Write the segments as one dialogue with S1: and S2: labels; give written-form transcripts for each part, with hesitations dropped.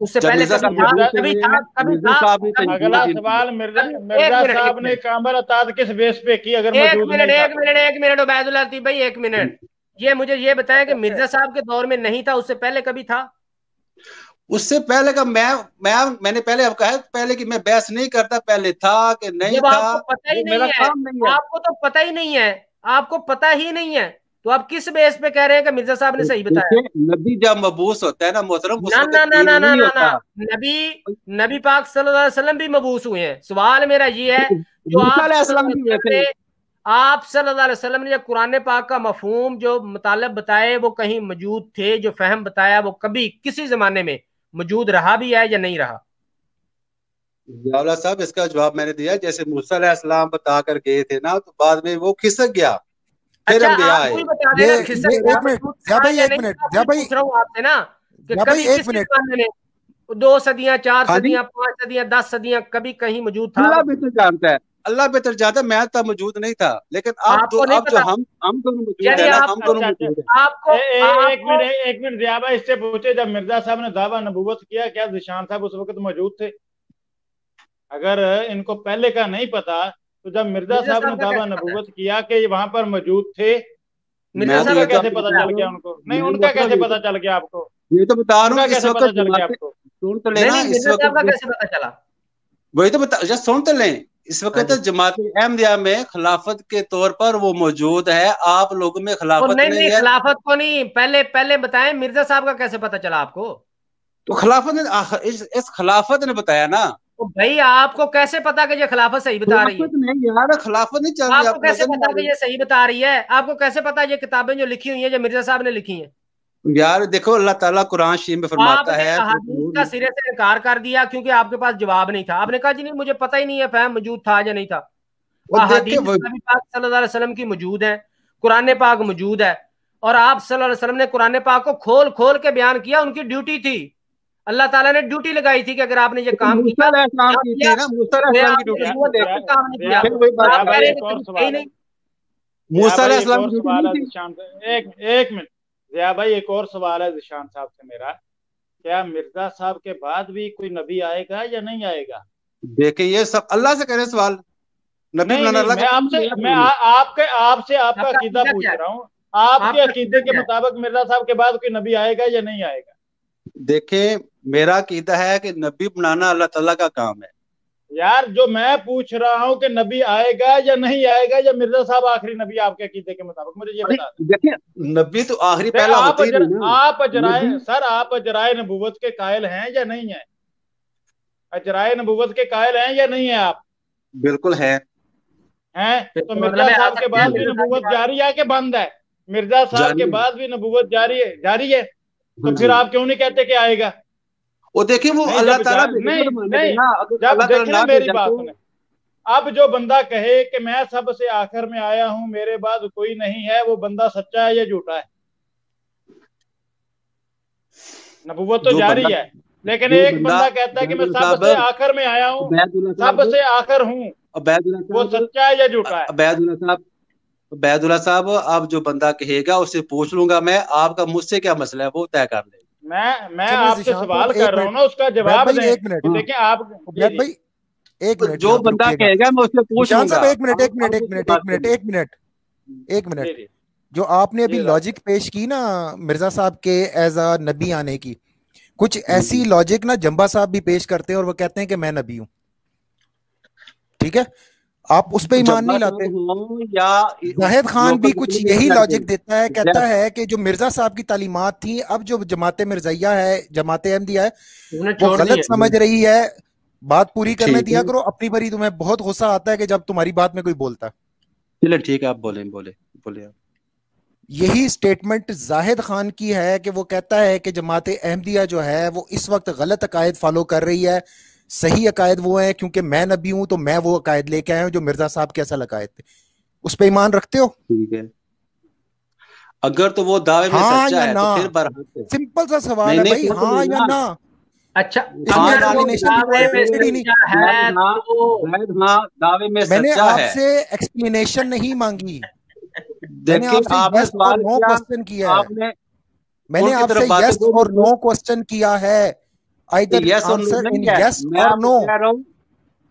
S1: اس سے پہلے کبھی تھا.
S2: اگلا سوال مرزا صاحب نے کامل اطاعت کس بیس پہ کی؟ اگر
S1: ایک منٹ عبید اللہ لطیف بھائی، ایک منٹ، یہ مجھے یہ بتایا کہ مرزا صاحب کے دور میں نہیں تھا، اس سے پہلے کبھی تھا؟
S3: اس سے پہلے کا میں نے پہلے اب کہا پہلے کہ میں بحث نہیں کرتا، پہلے تھا کہ نہیں تھا،
S1: آپ کو پتہ ہی نہیں ہے، آپ کو تو پتہ ہی نہیں ہے، آپ کو پتہ ہی نہیں ہے، تو آپ کس بیس پہ کہہ رہے ہیں کہ مرزا صاحب نے صحیح بتایا؟
S3: نبی جب مبعوث ہوتا ہے نا محترم،
S1: نبی پاک صلی اللہ علیہ وسلم بھی مبعوث ہوئے ہیں. سوال میرا یہ ہے، جو آپ صلی اللہ علیہ وسلم نے قرآن پاک کا مفہوم جو مطالب بتائے وہ کہیں موجود تھے، جو فہم بتایا وہ کبھی کسی زمانے میں موجود رہا بھی ہے یا نہیں رہا؟
S3: جاولا صاحب اس کا جواب میں نے دیا، جیسے موسیٰ علیہ السلام بتا کر گئے تھے نا، تو بعد میں وہ کھسک گیا، پھر انبیاء آئے.
S1: دو صدیاں، 4 صدیاں، 5 صدیاں، 10 صدیاں، کبھی کہیں موجود تھا؟
S3: اللہ بہتر جانتا ہے، اللہ بہتر جانتا ہے، میں تب موجود نہیں تھا، لیکن اب جو ہم دونوں موجود ہیں نا، ہم دونوں موجود ہیں.
S2: ایک منٹ ضیاء بھائی، اس سے پوچھے جب مرزا صاحب نے دعویٰ نبوت کیا، کیا ذیشان صاحب اس وقت موجود تھے؟ اگر ان کو پہلے کا نہیں پتا تو جب مرزا صاحب نے دعویٰ نبوت کیا کہ یہ وہاں پر موجود تھے، مرزا صاحب کا کیسے پتا چل گیا ان کو؟ نہیں، ان کا کیسے پتا چل گیا آپ کو؟
S3: یہ تو بتا رہا ہوں،
S2: کیسے پتا چل گیا آپ کو؟
S3: سن تو لینا، اس وقت وہی تو بتا، سن تو لیں، اس وقت جماعت احمدیہ میں خلافت کے طور پر وہ موجود ہے، آپ لوگوں میں خلافت نہیں ہے.
S1: خلافت کو نہیں، پہلے بتائیں مرزا صاحب کا کیسے پتا چلا آپ کو؟
S3: تو خلافت نے، اس خلافت نے بتایا نا.
S1: بھائی آپ کو کیسے پتا کہ یہ خلافت صحیح بتا رہی ہے؟
S3: خلافت نہیں چل رہی،
S1: آپ کو کیسے پتا کہ یہ صحیح بتا رہی ہے؟ آپ کو کیسے پتا یہ کتابیں جو لکھی ہوئی ہیں جو مرزا صاحب نے لکھی ہیں؟
S3: یار دیکھو، اللہ تعالیٰ قرآن شریف میں فرماتا ہے،
S1: احادیث کا سرے سے انکار کر دیا کیونکہ آپ کے پاس جواب نہیں تھا. آپ نے کہا جی نہیں مجھے پتہ ہی نہیں ہے فہم موجود تھا یا نہیں تھا. احادیث نبی پاک صلی اللہ علیہ وسلم کی موجود ہے، قرآن پاک موجود ہے، اور آپ صلی اللہ علیہ وسلم نے قرآن پاک کو کھول کھول کے بیان کیا. ان کی ڈیوٹی تھی، اللہ تعالیٰ نے ڈیوٹی لگائی تھی کہ اگر آپ نے یہ کام کیا،
S2: ایک منٹ ضیاء بھائی، ایک اور سوال ہے ذیشان صاحب سے میرا، کیا مرزا صاحب کے بعد بھی کوئی نبی آئے گا یا نہیں آئے گا؟
S3: دیکھیں یہ سب اللہ سے کرے سوال،
S2: میں آپ سے آپ کا عقیدہ پوچھ رہا ہوں، آپ کے عقیدے کے مطابق مرزا صاحب کے بعد کوئی نبی آئے گا یا نہیں آئے گا؟
S3: دیکھیں میرا عقیدہ ہے کہ نبی بنانا اللہ تعالیٰ کا کام ہے.
S2: یار جو میں پوچھ رہا ہوں کہ نبی آئے گا یا نہیں آئے گا، یا مرزا صاحب آخری نبی آپ کے عقیدے کے مطابق، مجھے یہ بتا دیں.
S3: دیکھیں نبی تو آخری پہلا ہوتا ہی نہیں نا.
S2: آپ اجرائے نبوت کے قائل ہیں یا نہیں ہیں؟ اجرائے نبوت کے قائل ہیں یا نہیں ہیں آپ؟
S3: بالکل ہے.
S2: تو مرزا صاحب کے بعد بھی نبوت جاری ہے کہ بند ہے؟ مرزا صاحب کے بعد بھی نبوت جاری ہے، تو پھر آپ کیوں نہیں کہتے کہ آئے گا؟
S3: وہ دیکھیں وہ اللہ تعالیٰ
S2: میری بات سنیں، اب جو بندہ کہے کہ میں سب سے آخر میں آیا ہوں، میرے بعد کوئی نہیں ہے، وہ بندہ سچا ہے یا جھوٹا ہے؟ نبوت تو جاری ہے، لیکن ایک بندہ کہتا ہے کہ میں سب سے آخر میں آیا ہوں، سب سے آخر ہوں، وہ سچا ہے یا جھوٹا ہے؟
S3: عبید اللہ صاحب، اب جو بندہ کہے گا اسے پوچھ لوں گا میں، آپ کا مجھ سے کیا مسئلہ ہے وہ طے کر لیں.
S2: میں آپ سے سوال کر رہا ہوں نا، اس کا جواب دیں. دیکھیں آپ
S3: جو بندہ کہے گا میں اس سے پوچھ لوں گا.
S4: ایک منٹ جو آپ نے ابھی لاجک پیش کی نا مرزا صاحب کے ایز اے نبی آنے کی، کچھ ایسی لاجک نا جمبا صاحب بھی پیش کرتے ہیں اور وہ کہتے ہیں کہ میں نبی ہوں. ٹھیک ہے، آپ اس پہ ایمان نہیں لاتے. زاہد خان بھی کچھ یہی لاجک دیتا ہے، کہتا ہے کہ جو مرزا صاحب کی تعلیمات تھیں، اب جو جماعت مرزائیہ ہے، جماعت احمدیہ ہے، وہ غلط سمجھ رہی ہے. بات پوری کرنے دیا کرو اپنی بری. تمہیں بہت غصہ آتا ہے کہ جب تمہاری بات میں کوئی بولتا.
S3: چلے ٹھیک ہے، آپ بولیں.
S4: یہی سٹیٹمنٹ زاہد خان کی ہے کہ وہ کہتا ہے کہ جماعت احمدیہ جو ہے وہ اس وقت غلط عقائد فالو کر رہی ہے، صحیح عقائد وہ ہیں کیونکہ میں نبی ہوں تو میں وہ عقائد لے کے آیا ہوں جو مرزا صاحب کے اصل عقائد تھے. اس پہ ایمان رکھتے ہو؟
S3: ٹھیک ہے، اگر تو وہ دعوے میں سچا ہے تو پھر برحق ہے.
S4: سمپل سا سوال ہے بھائی، ہاں یا نہ.
S1: اچھا
S4: میں نے آپ سے ایکسپلینیشن نہیں مانگی، میں نے آپ سے یس اور نو کوسچن کیا ہے. میں نے آپ سے یس اور نو کوسچن کیا ہے. either answer in yes or no.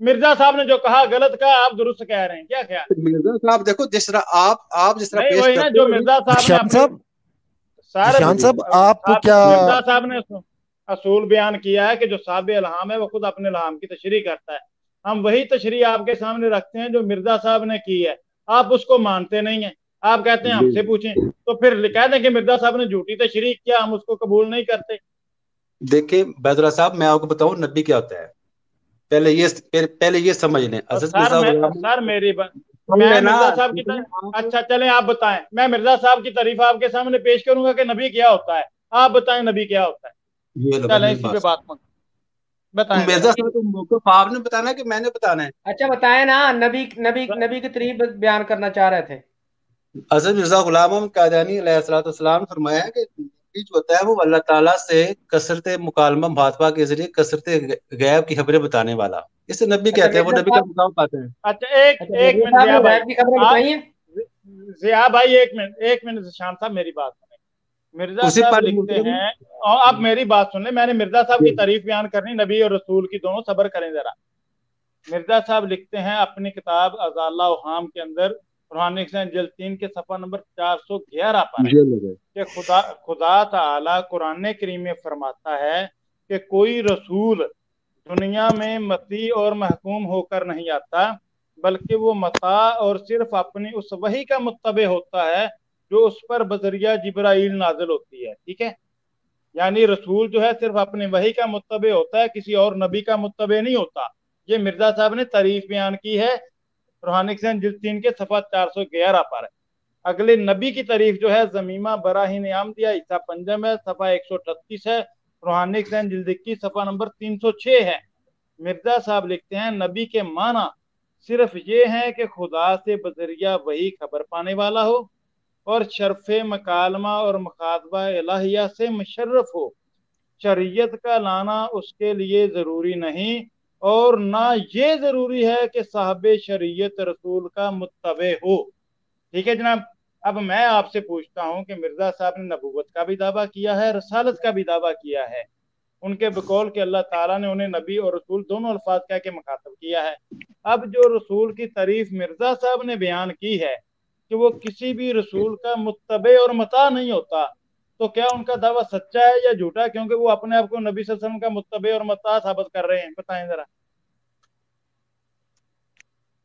S2: Mirza صاحب نے جو کہا غلط کہا, آپ درست کہہ رہے ہیں, کیا خیال؟
S3: مرزا صاحب دیکھو جس طرح آپ جس طرح
S2: نہیں
S3: پیش
S2: وہی نا
S3: کرتے
S2: جو
S3: ہو,
S2: مرزا صاحب نے
S4: جان صاحب آپ کیا
S2: مرزا صاحب نے اصول بیان کیا ہے کہ جو صاحب الہام ہے وہ خود اپنے الہام کی تشریح کرتا ہے. ہم وہی تشریح آپ کے سامنے رکھتے ہیں جو مرزا صاحب نے کی ہے, آپ اس کو مانتے نہیں ہیں, آپ کہتے ہیں ہم سے پوچھیں, تو پھر کہہ دیں کہ مرزا صاحب نے جھوٹی تشریح کیا, ہم اس کو قبول نہیں کرتے.
S3: دیکھیں بیت اللہ صاحب, میں آپ کو بتاؤں نبی کیا ہوتا ہے, پہلے یہ سمجھ لیں.
S2: سر میری میں مرزا صاحب کی اچھا چلیں آپ بتائیں, میں مرزا صاحب کی تعریف آپ کے سامنے پیش کروں گا کہ نبی کیا ہوتا ہے, آپ بتائیں نبی کیا ہوتا ہے. چلیں اسی پہ بات بتائیں.
S3: مرزا صاحب کو موقف آپ نے بتانا ہے کہ میں نے بتانا ہے؟
S1: اچھا بتائیں نا, نبی کی تعریف بیان کرنا چاہ رہے تھے.
S3: حضرت مرزا غلام احمد قادیانی علیہ السلام نے فرمایا کہ نبی جو ہوتا ہے وہ اللہ تعالیٰ سے کثرت مکالمہ مخاطبہ کے ذریعے کثرت غیب کی خبریں بتانے والا, اسے نبی کہتے ہیں, وہ نبی کا مقام پاتے ہیں.
S2: اچھا ایک منٹ ضیاء بھائی, ایک منٹ شام صاحب میری بات سنیں. مرزا صاحب لکھتے ہیں, آپ میری بات سن لیں, میں نے مرزا صاحب کی تعریف بیان کرنی, نبی اور رسول کی دونوں, صبر کریں ذرا. مرزا صاحب لکھتے ہیں اپنی کتاب ازالہ اوہام کے اندر قرآن جلد 3 کے صفحہ نمبر 411 پر کہ خدا تعالی قرآن کریم میں فرماتا ہے کہ کوئی رسول دنیا میں مطیع اور محکوم ہو کر نہیں آتا, بلکہ وہ مطاع اور صرف اپنی اس وحی کا متبع ہوتا ہے جو اس پر بذریعہ جبرائیل نازل ہوتی ہے. ٹھیک ہے, یعنی رسول جو ہے صرف اپنی وحی کا متبع ہوتا ہے, کسی اور نبی کا متبع نہیں ہوتا. یہ مرزا صاحب نے تعریف بیان کی ہے روحانی جلد 3 کے صفحہ 411 پر. اگلے نبی کی تعریف جو ہے زمیمہ براہین عامدیہ حصہ پنجم ہے, صفحہ 138 ہے, روحانی جلد 21 صفحہ نمبر 306 ہے. مرزا صاحب لکھتے ہیں نبی کے معنی صرف یہ ہے کہ خدا سے بذریعہ وہی خبر پانے والا ہو اور شرف مکالمہ اور مخاطبہ الہیہ سے مشرف ہو. شریعت کا لانا اس کے لیے ضروری نہیں, اور نہ یہ ضروری ہے کہ صاحب شریعت رسول کا متبع ہو. ٹھیک ہے جناب, اب میں آپ سے پوچھتا ہوں کہ مرزا صاحب نے نبوت کا بھی دعویٰ کیا ہے, رسالت کا بھی دعویٰ کیا ہے. ان کے بقول کہ اللہ تعالیٰ نے انہیں نبی اور رسول دونوں الفاظ کہہ کے مخاطب کیا ہے. اب جو رسول کی تعریف مرزا صاحب نے بیان کی ہے کہ وہ کسی بھی رسول کا متبع اور مطاع نہیں ہوتا, تو کیا ان کا دعویٰ سچا ہے یا جھوٹا, کیونکہ وہ اپنے آپ کو نبی صلی اللہ علیہ وسلم کا متبع اور مطاع ثابت کر رہے ہیں؟ بتائیں ذرا.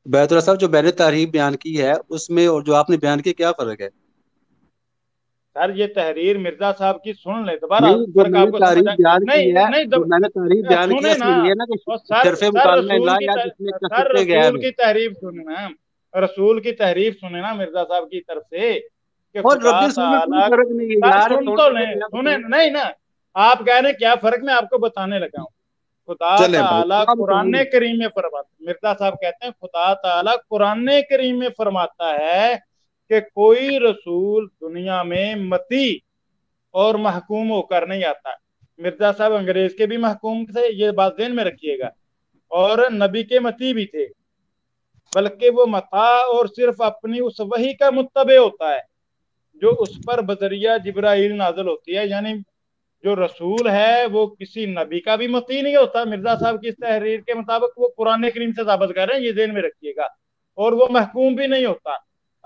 S3: بیت اللہ صاحب جو میں نے تحریر بیان کی ہے اس میں اور جو آپ نے بیان کی کیا فرق ہے؟
S2: سر یہ تحریر مرزا صاحب کی سن لیں دوبارہ, رسول کی تحریف سننا, رسول کی تحریف سنیں نا مرزا صاحب کی طرف سے کہ نہیں نا, آپ کہہ رہے ہیں کیا فرق, میں آپ کو بتانے لگا ہوں. خدا تعالیٰ قرآن کریم میں فرماتا, مرزا صاحب کہتے ہیں خدا تعالیٰ قرآن کریم میں فرماتا ہے کہ کوئی رسول دنیا میں مطیع اور محکوم ہو کر نہیں آتا. مرزا صاحب انگریز کے بھی محکوم تھے, یہ بات ذہن میں رکھیے گا, اور نبی کے مطیع بھی تھے, بلکہ وہ مطاع اور صرف اپنی اس وحی کا متبع ہوتا ہے جو اس پر بذریعہ جبرائیل نازل ہوتی ہے. یعنی جو رسول ہے وہ کسی نبی کا بھی مطیع نہیں ہوتا. مرزا صاحب کی اس تحریر کے مطابق وہ قرآن کریم سے ثابت کر رہے ہیں, یہ ذہن میں رکھیے گا, اور وہ محکوم بھی نہیں ہوتا.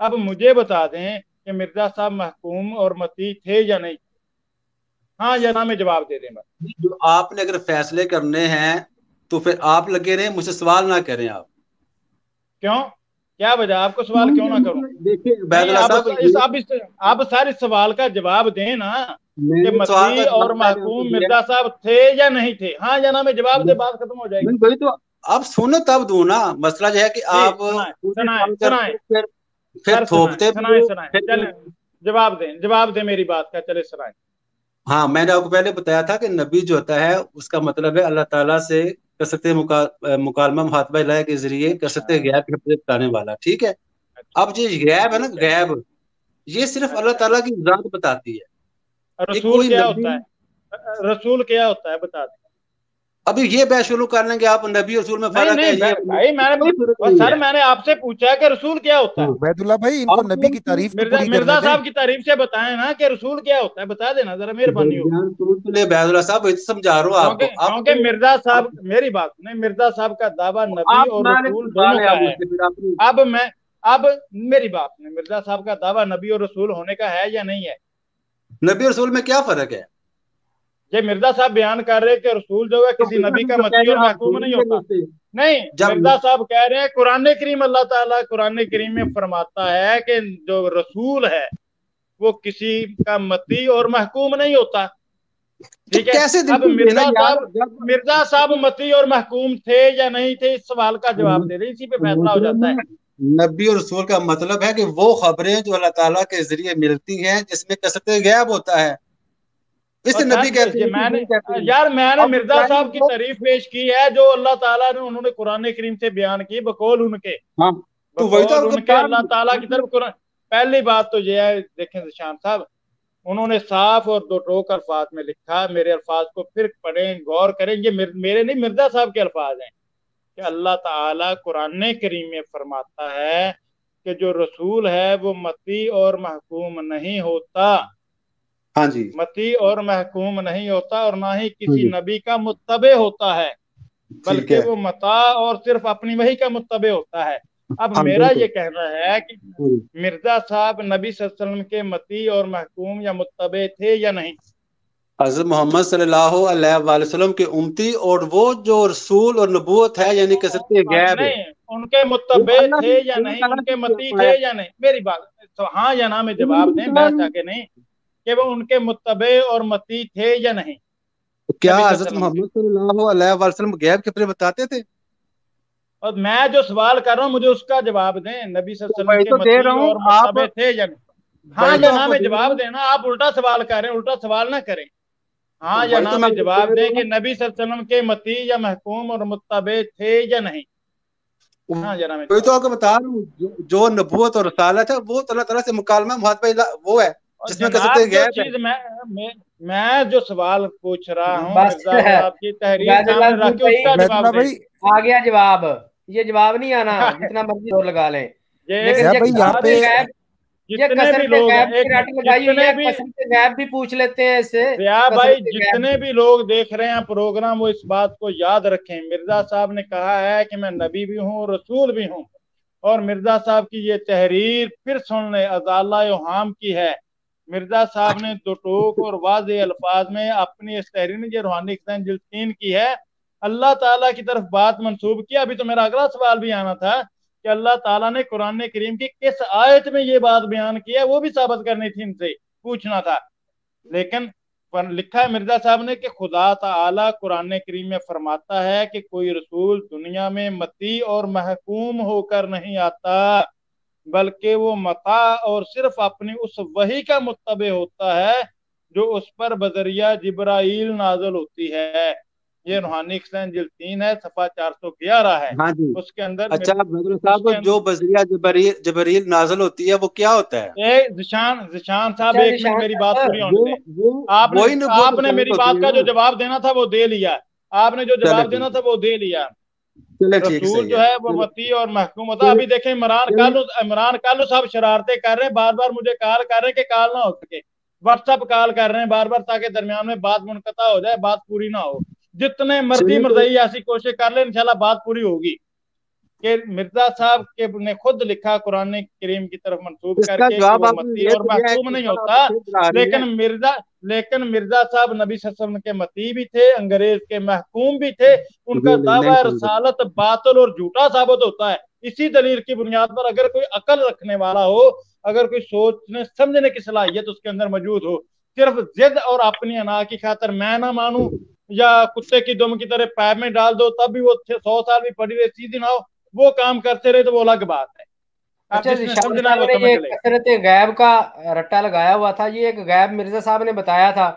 S2: اب مجھے بتا دیں کہ مرزا صاحب محکوم اور مطیع تھے یا نہیں, ہاں یا نہ میں جواب دے دیں.
S3: جو آپ نے اگر فیصلے کرنے ہیں تو پھر آپ لگے رہیں, مجھ سے سوال نہ کریں. آپ
S2: کیوں, کیا وجہ, آپ کو سوال کیوں نہ کروں؟ آپ سارے سوال کا جواب دیں نا کہ مطیع اور محکوم مرزا صاحب تھے یا نہیں تھے, ہاں یا نہ میں جواب دے, بات ختم ہو جائے گی.
S3: تو آپ سنو تب دوں نا, مسئلہ جو ہے کہ آپ پھر تھوپتے,
S2: جواب دیں میری بات کا, چلے سنائیں.
S3: ہاں میں نے آپ کو پہلے بتایا تھا کہ نبی جو ہوتا ہے اس کا مطلب ہے اللہ تعالیٰ سے کثرت مکالمہ مخاطبہ الہیہ کے ذریعے کثرت غیب کی حفاظت کرنے والا. ٹھیک ہے, اب جو غیب ہے نا, غیب یہ صرف اللہ تعالیٰ کی ذات بتاتی ہے.
S2: رسول کیا ہوتا ہے, رسول کیا ہوتا ہے بتا دیں.
S3: ابھی یہ بحث شروع کر لیں گے آپ نبی رسول میں فرق ہے؟ یہ
S2: بھائی سر میں نے آپ سے پوچھا کہ رسول کیا ہوتا ہے؟
S4: عبید اللہ بھائی ان کو نبی کی تعریف
S2: مرزا صاحب کی تعریف سے بتائیں نا کہ رسول کیا ہوتا ہے، بتا دینا ذرا، مہربانی ہو۔
S3: عبید اللہ صاحب سمجھا رہا ہوں آپ کو،
S2: کیونکہ مرزا صاحب، میری بات نہیں، مرزا صاحب کا دعویٰ نبی اور رسول دونوں کا ہے۔ اب میری بات نہیں، مرزا صاحب کا دعویٰ نبی اور رسول ہونے کا ہے یا نہیں ہے؟
S3: نبی رسول میں کیا فرق ہے؟
S2: یہ مرزا صاحب بیان کر رہے کہ رسول جو ہے کسی نبی کا مطیع اور محکوم نہیں ہوتا۔ نہیں، مرزا صاحب کہہ رہے ہیں قرآن کریم، اللہ تعالیٰ قرآن کریم میں فرماتا ہے کہ جو رسول ہے وہ کسی کا مطیع اور محکوم نہیں ہوتا۔ ٹھیک ہے، اب مرزا صاحب مطیع اور محکوم تھے یا نہیں تھے، اس سوال کا جواب دے رہے، اسی پہ فیصلہ ہو جاتا ہے۔
S3: نبی اور رسول کا مطلب ہے کہ وہ خبریں جو اللہ تعالیٰ کے ذریعے ملتی ہیں جس میں کثرت غیب ہوتا ہے، اس نبی کہتے ہیں۔
S2: یار میں نے مرزا صاحب کی تعریف پیش کی ہے جو اللہ تعالیٰ نے، انہوں نے قرآن کریم سے بیان کی بقول ان کے، اللہ تعالیٰ کی طرف قرآن۔ پہلی بات تو یہ ہے، دیکھیں ذیشان صاحب، انہوں نے صاف اور دو ٹوک الفاظ میں لکھا، میرے الفاظ کو پھر پڑھیں، غور کریں، یہ میرے نہیں مرزا صاحب کے الفاظ ہیں کہ اللہ تعالیٰ قرآن کریم میں فرماتا ہے کہ جو رسول ہے وہ مطیع اور محکوم نہیں ہوتا۔
S3: ہاں جی،
S2: مطیع اور محکوم نہیں ہوتا، اور نہ ہی کسی نبی کا متبع ہوتا ہے، بلکہ وہ مطاع اور صرف اپنی وحی کا متبع ہوتا ہے۔ اب میرا یہ کہنا ہے کہ مرزا صاحب نبی صلی اللہ علیہ وسلم کے مطیع اور محکوم یا متبع تھے یا نہیں؟
S3: حضرت محمد صلی اللہ علیہ وآلہ وسلم کے امتی اور وہ جو رسول اور نبوت ہے یعنی کثرت غیب،
S2: نہیں ان کے متبع تھے یا نہیں، ان کے مطیع تھے یا نہیں؟ میری بات ہاں یا نہ میں جواب دیں، بحث آ کے نہیں، کہ وہ ان کے متبع اور مطیع تھے یا نہیں۔
S3: کیا حضرت محمد صلی اللہ علیہ وآلہ وسلم غیب کے بارے بتاتے تھے؟
S2: اور میں جو سوال کر رہا ہوں مجھے اس کا جواب دیں، نبی صلی اللہ علیہ وسلم کے مطیع اور متبع تھے یا نہیں؟ ہاں یا نہ میں جواب دینا، آپ الٹا سوال کر رہے ہیں، الٹا سوال نہ کریں، ہاں یا نہ میں جواب دیں کہ نبی صلی اللہ علیہ وسلم کے مطیع یا محکوم اور متبع تھے یا نہیں؟ ہاں یا نہ میں
S3: تو آپ کو بتا رہا ہوں جو نبوت اور رسالت ہے وہ اللہ تعالیٰ سے مکالمہ محاطبہ وہ ہے جس میں کثرت غیب ہے۔
S2: میں جو سوال پوچھ رہا ہوں مرزا صاحب کی تحریر سامنے رکھ کے اس کا جواب دیں۔
S1: آ گیا جواب، یہ جواب نہیں آنا، جتنا مرضی زور لگا لیں، غیب بھی پوچھ لیتے ہیں اس سے۔
S2: بھائی جتنے بھی لوگ دیکھ رہے ہیں پروگرام وہ اس بات کو یاد رکھیں، مرزا صاحب نے کہا ہے کہ میں نبی بھی ہوں رسول بھی ہوں، اور مرزا صاحب کی یہ تحریر پھر سن لیں ازالہ اوہام کی ہے۔ مرزا صاحب نے دو ٹوک اور واضح الفاظ میں اپنی اس تحریر نے جو روحانی خزائن جلد 3 کی ہے، اللہ تعالیٰ کی طرف بات منسوب کیا۔ ابھی تو میرا اگلا سوال بھی آنا تھا کہ اللہ تعالیٰ نے قرآن کریم کی کس آیت میں یہ بات بیان کی ہے، وہ بھی ثابت کرنی تھی، ان سے پوچھنا تھا، لیکن لکھا ہے مرزا صاحب نے کہ خدا تعالیٰ قرآن کریم میں فرماتا ہے کہ کوئی رسول دنیا میں مطیع اور محکوم ہو کر نہیں آتا، بلکہ وہ مطاع اور صرف اپنی اس وحی کا متبع ہوتا ہے جو اس پر بذریعہ جبرائیل نازل ہوتی ہے۔ یہ روحانی خزائن جلد 3 ہے، صفحہ 411 ہے۔
S3: ہاں جی،
S2: اس کے اندر
S3: صاحب جو بذریعہ جبرائیل نازل ہوتی ہے وہ کیا ہوتا ہے؟
S2: ذیشان صاحب ایک منٹ میری بات پوری ہونے دیں۔ آپ نے میری بات کا جو جواب دینا تھا وہ دے لیا، آپ نے جو جواب دینا تھا وہ دے لیا۔ رسول جو ہے وہ مطیع اور محکوم ہوتا ہے۔ ابھی دیکھیں عمران کالو صاحب شرارتیں کر رہے ہیں، بار بار مجھے کال کر رہے ہیں کہ کال نہ ہو سکے، واٹس ایپ کال کر رہے ہیں بار بار تاکہ درمیان میں بات منقطع ہو جائے، بات پوری نہ ہو۔ جتنے مرضی ایسی کوشش کر لیں انشاءاللہ بات پوری ہوگی۔ کہ مرزا صاحب کے نے خود لکھا قرآن کریم کی طرف منسوب کر کے کہ وہ مطیع اور محکوم نہیں ہوتا، لیکن مرزا صاحب نبی صلی اللہ علیہ وسلم کے مطیع بھی تھے، انگریز کے محکوم بھی تھے، ان کا دعویٰ رسالت باطل اور جھوٹا ثابت ہوتا ہے۔ اسی دلیل کی بنیاد پر اگر کوئی عقل رکھنے والا ہو، اگر کوئی سوچنے سمجھنے کی صلاحیت اس کے اندر موجود ہو، صرف ضد اور اپنی انا کی خاطر میں نہ مانوں یا کتے کی دم کی طرح پیپ میں ڈال دو تب بھی وہ 100 سال بھی پڑی رہے سیدھی نہ ہو، وہ کام کرتے رہے تو وہ الگ بات ہے۔
S1: یہ کثرت غیب کا رٹا لگایا ہوا تھا، یہ ایک غیب مرزا صاحب نے بتایا تھا،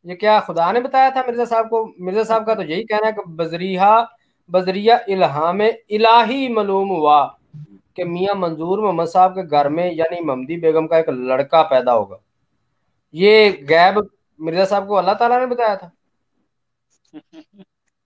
S1: یہ کیا خدا نے بتایا تھا مرزا صاحب کو؟ مرزا صاحب کا تو یہی کہنا ہے کہ بذریعہ الہام الہی معلوم ہوا کہ میاں منظور محمد صاحب کے گھر میں یعنی ممدی بیگم کا ایک لڑکا پیدا ہوگا۔ یہ غیب مرزا صاحب کو اللہ تعالیٰ نے بتایا تھا؟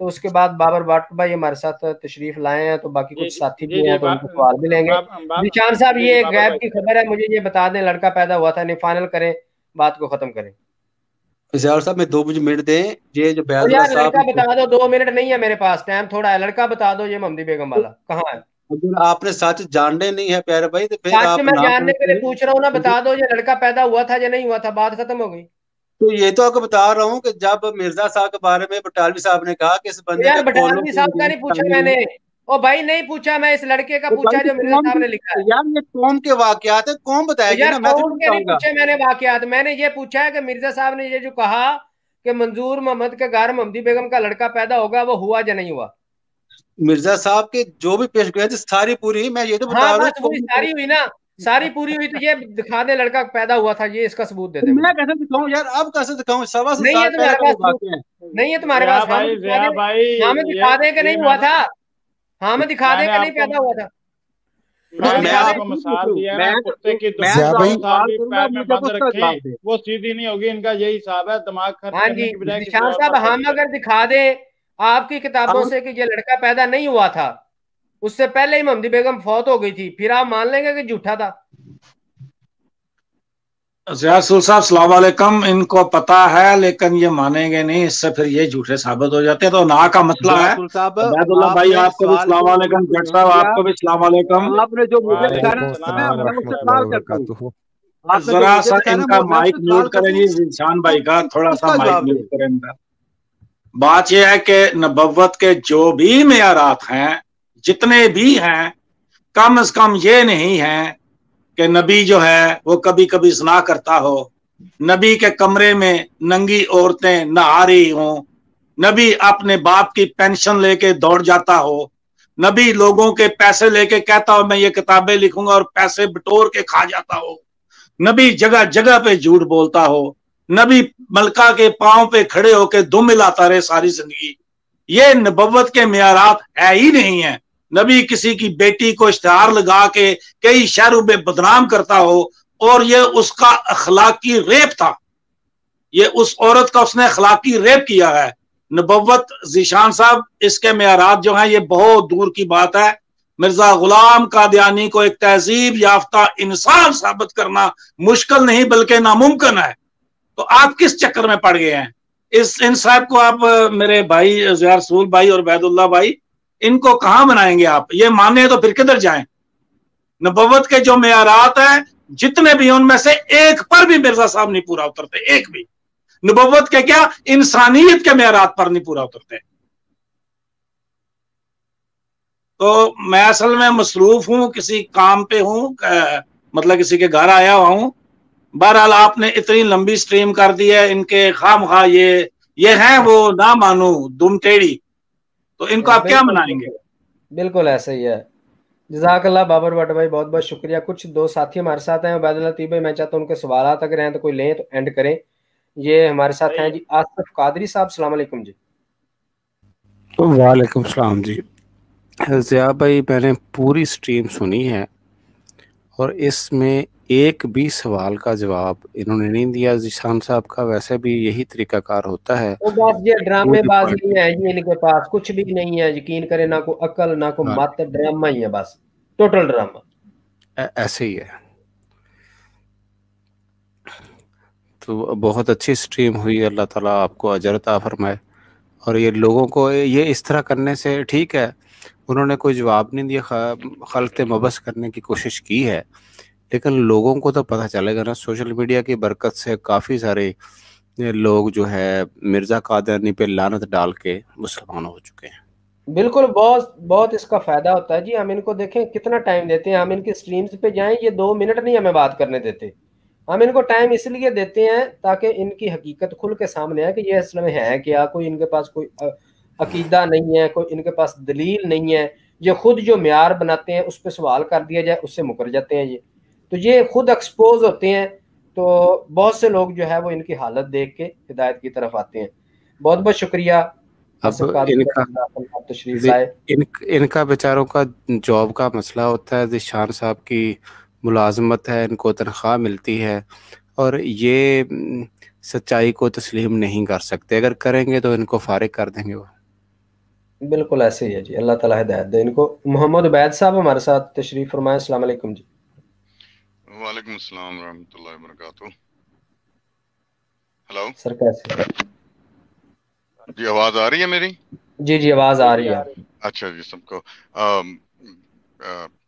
S1: تو اس کے بعد بابر بٹ بھائی ہمارے ساتھ تشریف لائے ہیں، تو باقی کچھ ساتھی بھی ہیں تو ان کو سوال بھی لیں گے۔ ذیشان صاحب یہ غیب کی خبر ہے، مجھے یہ بتا دیں لڑکا پیدا ہوا تھا، نہیں فائنل کریں، بات کو ختم کریں۔
S3: اشار صاحب میں 2 منٹ دیں، یہ جو بیعت اللہ
S1: یار
S3: صاحب
S1: لڑکا بتا دو، 2 منٹ نہیں ہے میرے پاس، ٹائم تھوڑا ہے، لڑکا بتا دو یہ محمدی بیگم والا کہاں ہے؟
S3: اگر آپ نے سچ جاننے نہیں ہے پیارے بھائی تو پھر
S1: سچ
S3: آپ
S1: میں
S3: نہ
S1: جاننے کے لیے پوچھ رہا ہوں نا، بتا دو یہ لڑکا پیدا ہوا تھا یا نہیں ہوا تھا، بات ختم ہو گئی۔
S3: تو یہ تو آپ کو بتا رہا ہوں کہ جب مرزا صاحب کے بارے میں بٹالوی صاحب نے کہا کہ اس بندے
S1: یار
S3: کے
S1: بٹالوی صاحب کا نہیں پوچھا میں نے، او بھائی نہیں پوچھا میں، اس لڑکے کا پوچھا جو مرزا صاحب نے لکھا ہے۔
S3: یار یہ قوم کے واقعات ہیں، قوم بتائے گی
S1: یار
S3: نا، میں تو
S1: قوم
S3: نہیں
S1: کے نہیں
S3: بتاؤں گا۔
S1: پوچھے میں نے واقعات، میں نے یہ پوچھا ہے کہ مرزا صاحب نے یہ جو کہا کہ منظور محمد کے گھر محمدی بیگم کا لڑکا پیدا ہوگا، وہ ہوا یا نہیں ہوا؟
S3: مرزا صاحب کے جو بھی پیش گوئی تھی ساری پوری، میں یہ تو
S1: ہاں
S3: بتا رہا
S1: بس وہی ساری ہوئی نا، ساری پوری ہوئی، تو یہ دکھا دے لڑکا پیدا ہوا تھا، یہ اس کا ثبوت دے دے
S3: میں
S1: مجھے۔
S3: کیسے دکھاؤں یار، اب کیسے دکھاؤں، 125
S1: نہیں ہے
S3: سال پہلے
S1: تمہارے
S3: کا
S1: پاس
S3: وہ واقعہ ہے۔
S1: نہیں ہے تمہارے پاس، ہاں دکھا دیں کہ نہیں ہوا تھا، ہاں میں دکھا دیں کہ نہیں پیدا ہوا تھا،
S2: میں نے
S1: دکھا
S2: آپ
S1: دیں۔
S2: کو مثال دیا ہے نا، کتے کی
S4: ضیاء بھائی
S2: پیر میں بند رکھیں وہ سیدھی نہیں ہوگی، ان کا یہی حساب ہے، دماغ خرچ
S1: ہاں
S2: کرنے
S1: جی
S2: کی بجائے کسی
S1: ذیشان
S2: اور
S1: صاحب،
S2: بات
S1: ہم اگر دکھا دیں آپ کی کتابوں سے کہ یہ لڑکا پیدا نہیں ہوا تھا، اس سے پہلے ہی محمدی بیگم فوت ہو گئی تھی، پھر آپ مان لیں گے کہ جھوٹا تھا؟
S5: ضیاء صاحب السلام علیکم، ان کو پتا ہے لیکن یہ مانیں گے نہیں، اس سے پھر یہ جھوٹے ثابت ہو جاتے ہیں، تو نا کا مسئلہ ہے۔ عبید اللہ بھائی آپ کو بھی السلام علیکم، جٹ صاحب آپ کو بھی السلام علیکم۔
S3: آپ نے جو مجھے
S4: وعلیکم السلام
S3: میں اس سے
S4: ورحمۃ اللہ
S3: سوال کرتا ہوں،
S4: وبرکاتہ۔
S3: آپ نے جو
S5: ذرا
S3: مجھے
S5: سا
S3: بتایا
S5: ان
S3: نا
S5: کا
S3: میں اس
S5: مائک
S3: سے
S5: میوٹ
S3: سوال
S5: کریں
S3: کرتا
S5: جی،
S3: ہوں،
S5: ذیشان بھائی کا تھوڑا
S3: اس
S5: سا
S3: کا
S5: مائک
S3: جواب
S5: میوٹ
S3: دیں۔
S5: کریں ان کا۔ بات یہ ہے کہ نبوت کے جو بھی معیارات ہیں، جتنے بھی ہیں، کم از کم یہ نہیں ہیں کہ نبی جو ہے وہ کبھی کبھی زنا کرتا ہو، نبی کے کمرے میں ننگی عورتیں نہا رہی ہوں، نبی اپنے باپ کی پینشن لے کے دوڑ جاتا ہو، نبی لوگوں کے پیسے لے کے کہتا ہو میں یہ کتابیں لکھوں گا اور پیسے بٹور کے کھا جاتا ہو، نبی جگہ جگہ پہ جھوٹ بولتا ہو، نبی ملکہ کے پاؤں پہ کھڑے ہو کے دم ملاتا رہے ساری زندگی، یہ نبوت کے معیارات ہے ہی نہیں ہیں۔ نبی کسی کی بیٹی کو اشتہار لگا کے کئی شہروں میں بدنام کرتا ہو، اور یہ اس کا اخلاقی ریپ تھا، یہ اس عورت کا اس نے اخلاقی ریپ کیا ہے۔ نبوت ذیشان صاحب اس کے معیارات جو ہیں یہ بہت دور کی بات ہے۔ مرزا غلام قادیانی کو ایک تہذیب یافتہ انسان ثابت کرنا مشکل نہیں بلکہ ناممکن ہے، تو آپ کس چکر میں پڑ گئے ہیں؟ ان صاحب کو آپ میرے بھائی ضیاء رسول بھائی اور عبید اللہ بھائی، ان کو کہاں بنائیں گے آپ؟ یہ مانے تو پھر کدھر جائیں؟ نبوت کے جو معیارات ہیں جتنے بھی ان میں سے ایک پر بھی مرزا صاحب نہیں پورا اترتے، ایک بھی۔ نبوت کے کیا انسانیت کے معیارات پر نہیں پورا اترتے۔ تو میں اصل میں مصروف ہوں، کسی کام پہ ہوں، مطلب کسی کے گھر آیا ہوا ہوں۔ بہرحال آپ نے اتنی لمبی سٹریم کر دی ہے، ان کے خام خواہ یہ ہیں وہ نہ مانو دم ٹیڑھی، تو ان کو آپ کیا منائیں گے؟
S1: بالکل ایسا ہی ہے۔ جزاک اللہ بابر بٹ بھائی، بہت بہت شکریہ۔ کچھ دو ساتھی ہمارے ساتھ ہیں، عبید اللہ طیب بھائی، میں چاہتا ہوں ان کے سوالات اگر ہیں تو کوئی لیں تو اینڈ کریں۔ یہ ہمارے ساتھ ہیں جی آصف قادری صاحب، السلام علیکم جی۔
S6: وعلیکم السلام جی۔ ضیاء بھائی میں نے پوری سٹریم سنی ہے اور اس میں ایک بھی سوال کا جواب انہوں نے نہیں دیا۔ ذیشان صاحب کا ویسے بھی یہی طریقہ کار ہوتا ہے،
S1: وہ بس یہ ڈرامے باز نہیں ہے جی، ان کے پاس کچھ بھی نہیں ہے، یقین کریں، نہ کوئی عقل نہ کوئی مت، ڈرامہ ہی ہے، بس ٹوٹل ڈرامہ،
S6: ایسے ہی ہے۔ تو بہت اچھی سٹریم ہوئی، اللہ تعالیٰ آپ کو اجر عطا فرمائے۔ اور یہ لوگوں کو یہ اس طرح کرنے سے ٹھیک ہے، انہوں نے کوئی جواب نہیں دیا، خلط مبس کرنے کی کوشش کی ہے، لیکن لوگوں کو تو پتہ چلے گا نا۔ سوشل میڈیا کی برکت سے کافی سارے لوگ جو ہے مرزا قادیانی پہ لعنت ڈال کے مسلمان ہو چکے ہیں۔
S1: بالکل، بہت اس کا فائدہ ہوتا ہے جی۔ ہم ان کو دیکھیں کتنا ٹائم دیتے ہیں، ہم ان کی سٹریمز پہ جائیں، یہ 2 منٹ نہیں ہمیں بات کرنے دیتے۔ ہم ان کو ٹائم اس لیے دیتے ہیں تاکہ ان کی حقیقت کھل کے سامنے آئے کہ یہ اصل میں ہے کیا، کوئی ان کے پاس کوئی عقیدہ نہیں ہے، کوئی ان کے پاس دلیل نہیں ہے، یہ خود جو معیار بناتے ہیں اس پہ سوال کر دیا جائے اس سے مکر جاتے ہیں یہ، تو یہ خود ایکسپوز ہوتے ہیں۔ تو بہت سے لوگ جو ہے وہ ان کی حالت دیکھ کے ہدایت کی طرف آتے ہیں۔ بہت بہت شکریہ
S6: اب ان کا بیچاروں کا جاب کا مسئلہ ہوتا ہے، ذیشان صاحب کی ملازمت ہے، ان کو تنخواہ ملتی ہے، اور یہ سچائی کو تسلیم نہیں کر سکتے، اگر کریں گے تو ان کو فارغ کر دیں گے وہ۔
S1: بالکل ایسے ہی ہے جی، اللہ تعالیٰ ہدایت دے ان کو۔ محمد عبید صاحب ہمارے ساتھ تشریف فرمائیں، السلام علیکم جی۔
S7: وعلیکم السلام ورحمۃ اللہ وبرکاتہ۔ ہلو
S1: سر کیسے؟
S7: جی آواز آ رہی ہے میری؟
S1: جی جی آواز آ رہی ہے۔
S7: اچھا جی، سب کو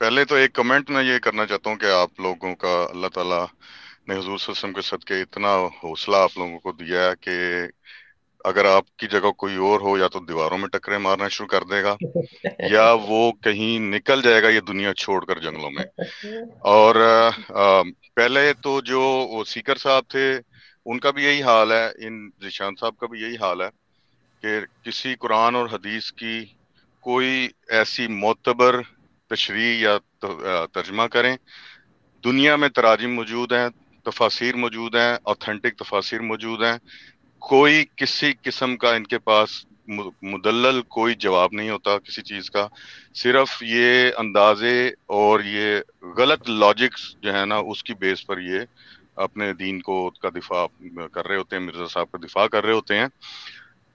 S7: پہلے تو ایک کمنٹ میں یہ کرنا چاہتا ہوں کہ آپ لوگوں کا اللہ تعالیٰ نے حضور صلی اللہ علیہ وسلم کے صدقے اتنا حوصلہ آپ لوگوں کو دیا ہے کہ اگر آپ کی جگہ کوئی اور ہو یا تو دیواروں میں ٹکرے مارنا شروع کر دے گا یا وہ کہیں نکل جائے گا یہ دنیا چھوڑ کر جنگلوں میں۔ اور پہلے تو جو وہ سیکر صاحب تھے ان کا بھی یہی حال ہے، ان ذیشان صاحب کا بھی یہی حال ہے کہ کسی قرآن اور حدیث کی کوئی ایسی معتبر تشریح یا ترجمہ کریں۔ دنیا میں تراجم موجود ہیں، تفاسیر موجود ہیں، اوتھینٹک تفاسیر موجود ہیں، کوئی کسی قسم کا ان کے پاس مدلل کوئی جواب نہیں ہوتا کسی چیز کا، صرف یہ اندازے اور یہ غلط لاجکس جو ہے نا اس کی بیس پر یہ اپنے دین کو کا دفاع کر رہے ہوتے ہیں، مرزا صاحب کا دفاع کر رہے ہوتے ہیں۔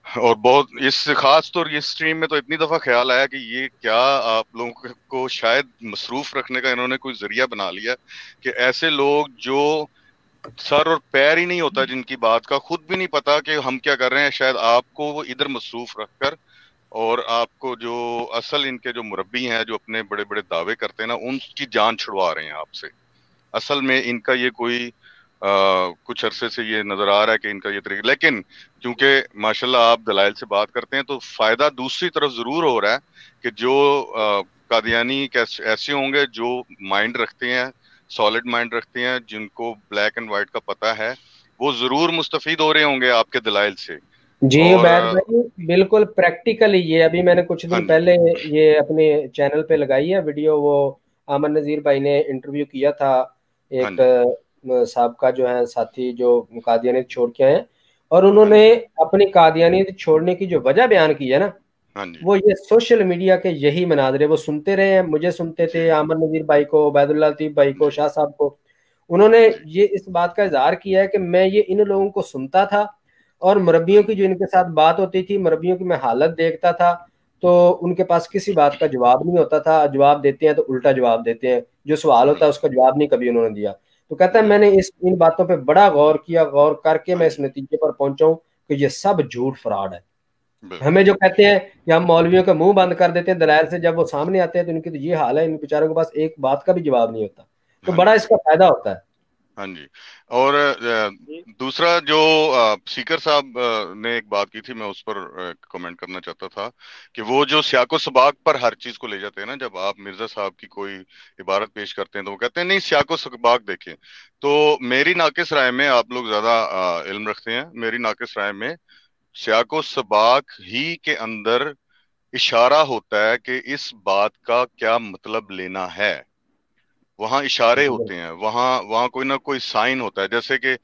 S7: اور بہت اس خاص طور یہ اسٹریم میں تو اتنی دفعہ خیال آیا کہ یہ کیا آپ لوگوں کو شاید مصروف رکھنے کا انہوں نے کوئی ذریعہ بنا لیا کہ ایسے لوگ جو سر اور پیر ہی نہیں ہوتا جن کی بات کا، خود بھی نہیں پتا کہ ہم کیا کر رہے ہیں، شاید آپ کو وہ ادھر مصروف رکھ کر اور آپ کو جو اصل ان کے جو مربی ہیں جو اپنے بڑے بڑے دعوے کرتے ہیں نا ان کی جان چھڑوا رہے ہیں آپ سے۔ اصل میں ان کا یہ کوئی کچھ عرصے سے یہ نظر آ رہا ہے کہ ان کا یہ طریقہ، لیکن کیونکہ ماشاءاللہ آپ دلائل سے بات کرتے ہیں تو فائدہ دوسری طرف ضرور ہو رہا ہے کہ جو قادیانی ایسے ہوں گے جو مائنڈ رکھتے ہیں، سالڈ مائنڈ رکھتے ہیں، جن کو بلیک اینڈ وائٹ کا پتہ ہے، وہ ضرور مستفید ہو رہے ہوں گے آپ کے دلائل سے۔
S1: جی عبید بھائی بالکل پریکٹیکلی یہ ابھی میں نے کچھ دن پہلے یہ اپنے چینل پہ لگائی ہے ویڈیو، وہ آمن نذیر بھائی نے انٹرویو کیا تھا ایک سابقہ جو ہے ساتھی جو قادیانیت چھوڑ کے آئے، اور انہوں نے اپنی قادیانیت چھوڑنے کی جو وجہ بیان کی ہے نا وہ یہ سوشل میڈیا کے یہی مناظرے وہ سنتے رہے ہیں، مجھے سنتے تھے، آمن نذیر بھائی کو، عبید اللہ لطیف بھائی کو، شاہ صاحب کو، انہوں نے یہ اس بات کا اظہار کیا ہے کہ میں یہ ان لوگوں کو سنتا تھا اور مربیوں کی جو ان کے ساتھ بات ہوتی تھی، مربیوں کی میں حالت دیکھتا تھا تو ان کے پاس کسی بات کا جواب نہیں ہوتا تھا، جواب دیتے ہیں تو الٹا جواب دیتے ہیں، جو سوال ہوتا ہے اس کا جواب نہیں کبھی انہوں نے دیا۔ تو کہتا ہے میں نے ان باتوں پہ بڑا غور کیا، غور کر کے میں اس نتیجے پر پہنچا ہوں کہ یہ سب جھوٹ فراڈ ہے۔ ہمیں جو کہتے ہیں کہ ہم مولویوں کا منہ بند کر دیتے ہیں دلائل سے، جب وہ سامنے آتے ہیں تو ان کی تو یہ حال ہے، ان بیچاروں کے پاس ایک بات کا بھی جواب نہیں ہوتا، تو بڑا اس کا فائدہ ہوتا ہے۔
S7: ہاں جی، اور دوسرا جو سیکر صاحب نے ایک بات کی تھی میں اس پر کمنٹ کرنا چاہتا تھا کہ وہ جو سیاق و سباق پر ہر چیز کو لے جاتے ہیں نا، جب آپ مرزا صاحب کی کوئی عبارت پیش کرتے ہیں تو وہ کہتے ہیں نہیں سیاق و سباق دیکھیں۔ تو میری ناقص رائے میں، آپ لوگ زیادہ علم رکھتے ہیں، میری ناقص رائے میں سیاق و سباق ہی کے اندر اشارہ ہوتا ہے کہ اس بات کا کیا مطلب لینا ہے، وہاں اشارے ہوتے ہیں، وہاں کوئی نہ کوئی سائن ہوتا ہے۔ جیسے کہ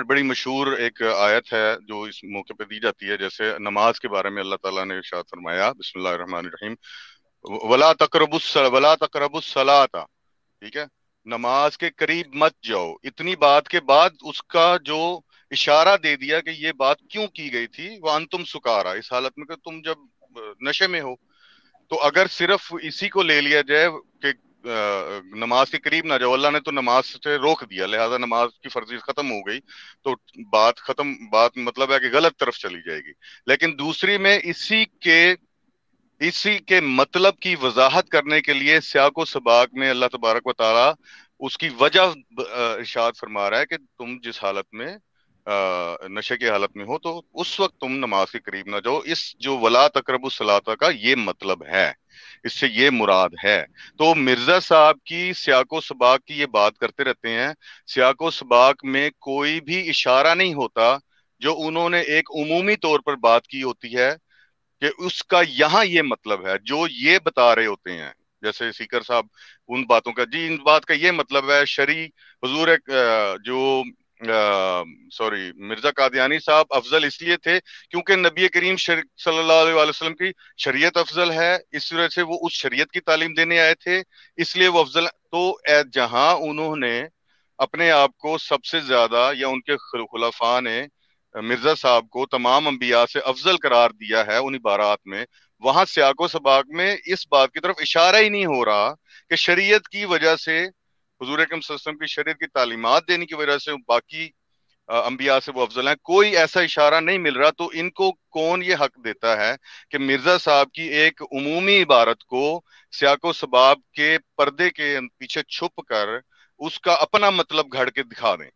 S7: بڑی مشہور ایک آیت ہے جو اس موقع پہ دی جاتی ہے، جیسے نماز کے بارے میں اللہ تعالیٰ نے ارشاد فرمایا بسم اللہ الرحمن الرحیم ولا تقربوا الصلاۃ، ٹھیک ہے، نماز کے قریب مت جاؤ۔ اتنی بات کے بعد اس کا جو اشارہ دے دیا کہ یہ بات کیوں کی گئی تھی، وانتم سکارا، اس حالت میں کہ تم جب نشے میں ہو۔ تو اگر صرف اسی کو لے لیا جائے کہ نماز کے قریب نہ جاؤ، اللہ نے تو نماز سے روک دیا لہذا نماز کی فرضیت ختم ہو گئی، تو بات مطلب ہے کہ غلط طرف چلی جائے گی۔ لیکن دوسری میں اسی کے مطلب کی وضاحت کرنے کے لیے سیاق و سباق میں اللہ تبارک و تعالی اس کی وجہ ارشاد فرما رہا ہے کہ تم جس حالت میں نشے کی حالت میں ہو تو اس وقت تم نماز کے قریب نہ جاؤ۔ اس جو ولا تقربوا الصلاۃ کا یہ مطلب ہے، اس سے یہ مراد ہے۔ تو مرزا صاحب کی سیاق و سباق کی یہ بات کرتے رہتے ہیں، سیاق و سباق میں کوئی بھی اشارہ نہیں ہوتا جو انہوں نے ایک عمومی طور پر بات کی ہوتی ہے کہ اس کا یہاں یہ مطلب ہے جو یہ بتا رہے ہوتے ہیں۔ جیسے سیکر صاحب ان باتوں کا جی ان بات کا یہ مطلب ہے، شرعی حضور مرزا قادیانی صاحب افضل اس لیے تھے کیونکہ نبی کریم صلی اللہ علیہ وسلم کی شریعت افضل ہے، اس وجہ سے وہ اس شریعت کی تعلیم دینے آئے تھے، اس لیے وہ افضل۔ تو جہاں انہوں نے اپنے آپ کو سب سے زیادہ یا ان کے خلفاء نے مرزا صاحب کو تمام انبیاء سے افضل قرار دیا ہے ان عبارات میں، وہاں سیاق و سباق میں اس بات کی طرف اشارہ ہی نہیں ہو رہا کہ شریعت کی وجہ سے، حضور اکرم صلی اللہ علیہ وسلم کی شریعت کی تعلیمات دینے کی وجہ سے باقی انبیاء سے وہ افضل ہیں، کوئی ایسا اشارہ نہیں مل رہا. تو ان کو کون یہ حق دیتا ہے کہ مرزا صاحب کی ایک عمومی عبارت کو سیاق و سباق کے پردے کے پیچھے چھپ کر اس کا اپنا مطلب گھڑ کے دکھا دیں؟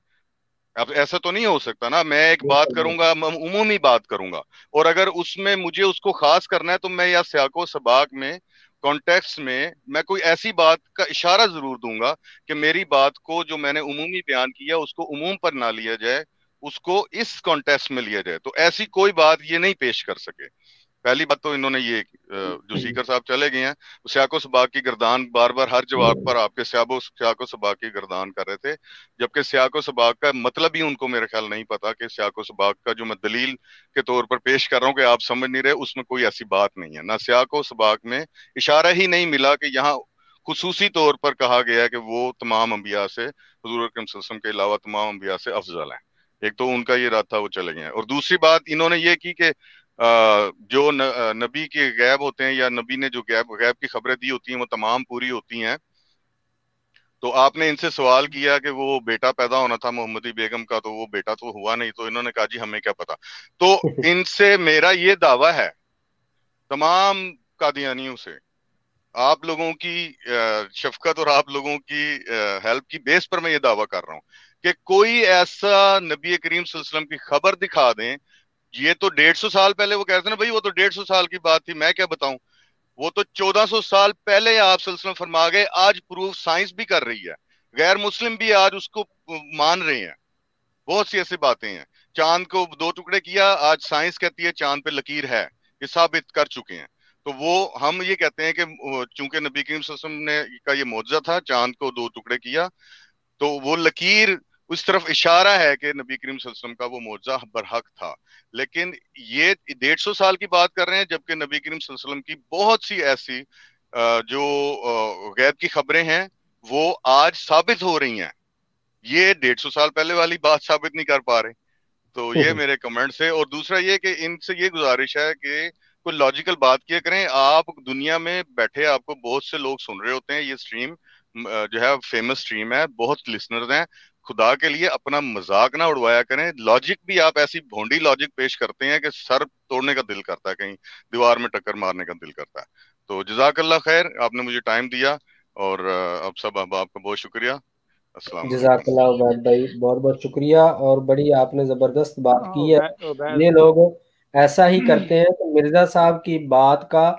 S7: اب ایسا تو نہیں ہو سکتا نا. میں ایک بات کروں گا، عمومی بات کروں گا، اور اگر اس میں مجھے اس کو خاص کرنا ہے تو میں یا سیاق و سباق میں کانٹیکس میں کوئی ایسی بات کا اشارہ ضرور دوں گا کہ میری بات کو جو میں نے عمومی بیان کیا اس کو عموم پر نہ لیا جائے، اس کو اس کانٹیکس میں لیا جائے. تو ایسی کوئی بات یہ نہیں پیش کر سکے. پہلی بات تو انہوں نے یہ جو سیکر صاحب چلے گئے ہیں سیاق و سباق کی گردان بار بار ہر جواب پر آپ کے سیاق و سباق کی گردان کر رہے تھے، جبکہ سیاق و سباق کا مطلب ہی ان کو میرے خیال نہیں پتا کہ سیاق و سباق کا جو میں دلیل کے طور پر پیش کر رہا ہوں کہ آپ سمجھ نہیں رہے، اس میں کوئی ایسی بات نہیں ہے. نہ سیاق و سباق میں اشارہ ہی نہیں ملا کہ یہاں خصوصی طور پر کہا گیا ہے کہ وہ تمام انبیاء سے، حضور اکرم صلی اللہ علیہ وسلم کے علاوہ تمام انبیاء سے افضل ہیں. ایک تو ان کا یہ رات تھا، وہ چلے گئے ہیں. اور دوسری بات انہوں نے یہ کی کہ جو نبی کے غیب ہوتے ہیں یا نبی نے جو غیب کی خبریں دی ہوتی ہیں وہ تمام پوری ہوتی ہیں. تو آپ نے ان سے سوال کیا کہ وہ بیٹا پیدا ہونا تھا محمدی بیگم کا، تو وہ بیٹا تو ہوا نہیں. تو انہوں نے کہا جی ہمیں کیا پتا. تو ان سے میرا یہ دعویٰ ہے، تمام قادیانیوں سے، آپ لوگوں کی شفقت اور آپ لوگوں کی ہیلپ کی بیس پر میں یہ دعویٰ کر رہا ہوں کہ کوئی ایسا نبی کریم صلی اللہ علیہ وسلم کی خبر دکھا دیں. یہ تو 150 سال پہلے وہ کہتے ہیں نا بھائی وہ تو 150 سال کی بات تھی، میں کیا بتاؤں. وہ تو 1400 سال پہلے آپ صلی اللہ علیہ وسلم فرما گئے. آج پروف سائنس بھی کر رہی ہے، غیر مسلم بھی آج اس کو مان رہے ہیں. بہت سی ایسی باتیں ہیں. چاند کو 2 ٹکڑے کیا، آج سائنس کہتی ہے چاند پہ لکیر ہے، یہ ثابت کر چکے ہیں. تو وہ ہم یہ کہتے ہیں کہ چونکہ نبی کریم صلی اللہ علیہ وسلم نے کا یہ معجزہ تھا، چاند کو 2 ٹکڑے کیا، تو وہ لکیر اس طرف اشارہ ہے کہ نبی کریم صلی اللہ علیہ وسلم کا وہ معجزہ برحق تھا. لیکن یہ 150 سال کی بات کر رہے ہیں، جبکہ نبی کریم صلی اللہ علیہ وسلم کی بہت سی ایسی جو غیب کی خبریں ہیں وہ آج ثابت ہو رہی ہیں. یہ 150 سال پہلے والی بات ثابت نہیں کر پا رہے. تو یہ میرے کمنٹس ہے. اور دوسرا یہ کہ ان سے یہ گزارش ہے کہ کوئی لاجیکل بات کیا کریں. آپ دنیا میں بیٹھے آپ کو بہت سے لوگ سن رہے ہوتے ہیں، یہ سٹریم جو ہے فیمس سٹریم ہے، بہت لسنرز ہیں. خدا کے لیے اپنا مذاق نہ اڑوایا کریں. لاجک بھی آپ ایسی بھونڈی لاجک پیش کرتے ہیں کہ سر توڑنے کا دل کرتا ہے، کہیں دیوار میں ٹکر مارنے کا دل کرتا ہے. تو جزاک اللہ خیر، آپ نے مجھے ٹائم دیا، اور اب آپ کا بہت شکریہ. السلام علیکم.
S1: جزاک اللہ عبید بھائی، بہت بہت شکریہ. اور بڑی آپ نے زبردست بات کی ہے. یہ لوگ ایسا ہی کرتے ہیں کہ مرزا صاحب کی بات کا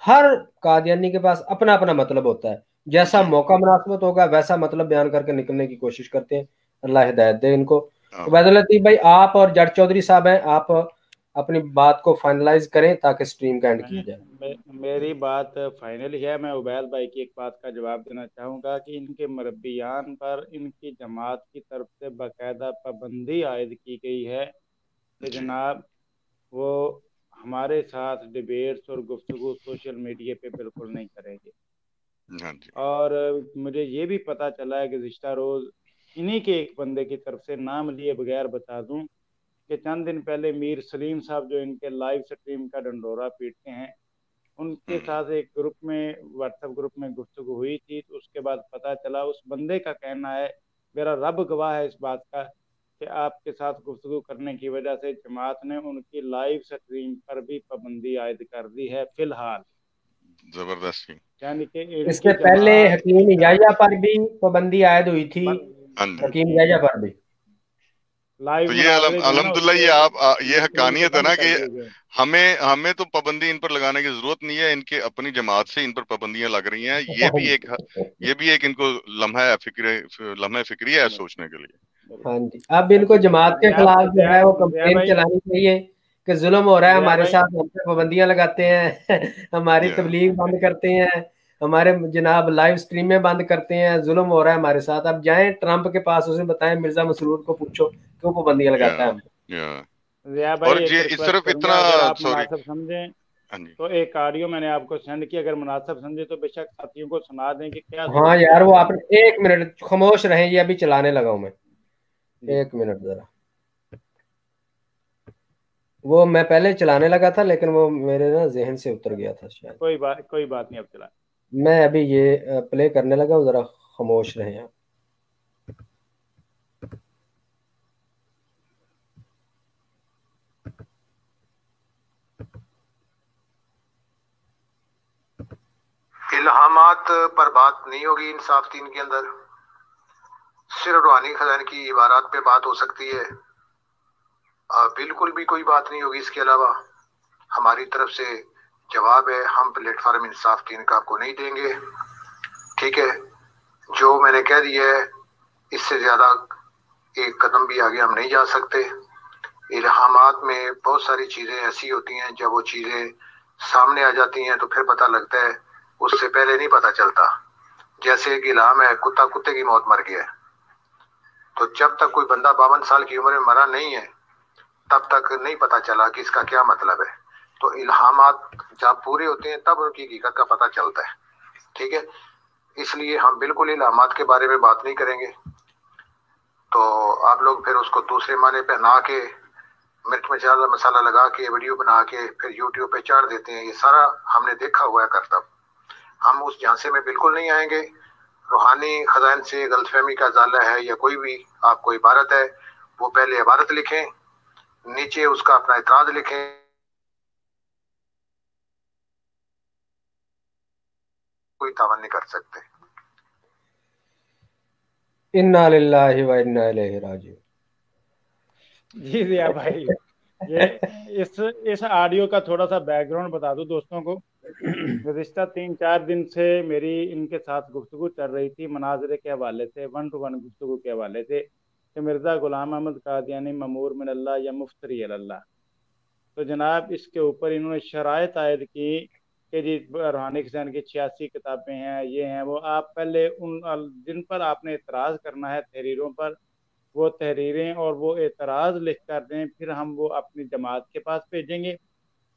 S1: ہر قادیانی کے پاس اپنا اپنا مطلب ہوتا ہے، جیسا موقع مناسبت ہوگا ویسا مطلب بیان کر کے نکلنے کی کوشش کرتے ہیں. اللہ ہدایت دے ان کو. عبید اللطیف بھائی، آپ اور جٹ چودھری صاحب ہیں، آپ اپنی بات کو فائنلائز کریں تاکہ اسٹریم کا اینڈ کیا جائے.
S2: میری بات فائنل ہی ہے. میں عبید بھائی کی ایک بات کا جواب دینا چاہوں گا کہ ان کے مربیان پر ان کی جماعت کی طرف سے باقاعدہ پابندی عائد کی گئی ہے کہ جناب وہ ہمارے ساتھ ڈیبیٹس اور گفتگو سوشل میڈیا پہ بالکل نہیں کریں گے. اور مجھے یہ بھی پتا چلا ہے کہ گزشتہ روز انہی کے ایک بندے کی طرف سے نام لیے بغیر بتا دوں کہ چند دن پہلے میر سلیم صاحب جو ان کے لائیو سٹریم کا ڈنڈورا پیٹتے ہیں، ان کے ساتھ ایک گروپ میں واٹس ایپ گروپ میں گفتگو ہوئی تھی. تو اس کے بعد پتا چلا اس بندے کا کہنا ہے، میرا رب گواہ ہے اس بات کا، کہ آپ کے ساتھ گفتگو کرنے کی وجہ سے جماعت نے ان کی لائیو سٹریم پر بھی پابندی عائد کر دی ہے فی الحال.
S7: زبردست.
S2: یعنی کہ
S1: اس سے پہلے حکیم یحییٰ پر بھی پابندی عائد ہوئی تھی، حکیم یحییٰ پر بھی.
S7: تو یہ الحمدللہ یہ آپ یہ حقانیت ہے نا کہ ہمیں تو پابندی ان پر لگانے کی ضرورت نہیں ہے. ان کے اپنی جماعت سے ان پر پابندیاں لگ رہی ہیں. یہ بھی ایک ان کو لمحہ فکری ہے سوچنے کے لیے.
S1: ہاں جی، اب ان کو جماعت کے خلاف جو ہے وہ کمپین چلانی چاہیے کہ ظلم ہو رہا ہے ہمارے ساتھ، ہم پہ پابندیاں لگاتے ہیں، ہماری تبلیغ بند کرتے ہیں، ہمارے جناب لائیو سٹریمیں بند کرتے ہیں، ظلم ہو رہا ہے ہمارے ساتھ. اب جائیں ٹرمپ کے پاس، اسے بتائیں مرزا مسرور کو پوچھو کیوں پابندیاں لگاتا ہے.
S2: اور صرف اتنا آپ مناسب سمجھیں تو ایک آڈیو میں نے آپ کو سینڈ کی، اگر مناسب سمجھے تو بے شک ساتھیوں کو سنا دیں کہ کیا.
S1: ہاں یار وہ آپ 1 منٹ خاموش رہیں، یہ ابھی چلانے لگا ہوں میں. 1 منٹ ذرا. وہ میں پہلے چلانے لگا تھا لیکن وہ میرے نا ذہن سے اتر گیا تھا شاید.
S2: کوئی بات نہیں، اب چلا.
S1: میں ابھی یہ پلے کرنے لگا ہوں، ذرا خاموش رہیں آپ.
S8: الہامات پر بات نہیں ہوگی انصاف دین کے اندر، صرف روحانی خزانے کی عبارات پہ بات ہو سکتی ہے. بالکل بھی کوئی بات نہیں ہوگی اس کے علاوہ. ہماری طرف سے جواب ہے، ہم پلیٹ فارم انصاف دین کا آپ کو نہیں دیں گے. ٹھیک ہے، جو میں نے کہہ دیا ہے اس سے زیادہ ایک قدم بھی آگے ہم نہیں جا سکتے. الہامات میں بہت ساری چیزیں ایسی ہوتی ہیں، جب وہ چیزیں سامنے آ جاتی ہیں تو پھر پتہ لگتا ہے، اس سے پہلے نہیں پتہ چلتا. جیسے ایک الہام ہے، کتے کی موت مر گیا ہے، تو جب تک کوئی بندہ 52 سال کی عمر میں مرا نہیں ہے تب تک نہیں پتہ چلا کہ اس کا کیا مطلب ہے. تو الہامات جب پورے ہوتے ہیں تب ان کی حقیقت کا پتہ چلتا ہے. ٹھیک ہے، اس لیے ہم بالکل الہامات کے بارے میں بات نہیں کریں گے. تو آپ لوگ پھر اس کو دوسرے معنی پہ نہ کے مرچ مسالہ لگا کے ویڈیو بنا کے پھر یوٹیوب پہ چڑھ دیتے ہیں. یہ سارا ہم نے دیکھا ہوا ہے کرتب. ہم اس جھانسے میں بالکل نہیں آئیں گے. روحانی خزائن سے غلط فہمی کا ازالہ ہے یا کوئی بھی آپ کو عبارت ہے، وہ پہلے عبارت لکھیں، نیچے اس کا اپنا اعتراض لکھیں. کوئی تعاون نہیں کر سکتے.
S1: انا للہ و انا الیہ راجعون.
S2: جی ضیاء بھائی، یہ اس آڈیو کا تھوڑا سا بیک گراؤنڈ بتا دوں دوستوں کو. گزشتہ 3-4 دن سے میری ان کے ساتھ گفتگو چل رہی تھی مناظرے کے حوالے سے، 1 to 1 گفتگو کے حوالے سے، کہ مرزا غلام احمد قادیانی مامور من اللہ یا مفتری اللہ. تو جناب اس کے اوپر انہوں نے شرائط عائد کی کہ جی روحانی خزائن کی 86 کتابیں ہیں، یہ ہیں وہ. آپ پہلے ان جن پر آپ نے اعتراض کرنا ہے تحریروں پر، وہ تحریریں اور وہ اعتراض لکھ کر دیں، پھر ہم وہ اپنی جماعت کے پاس بھیجیں گے،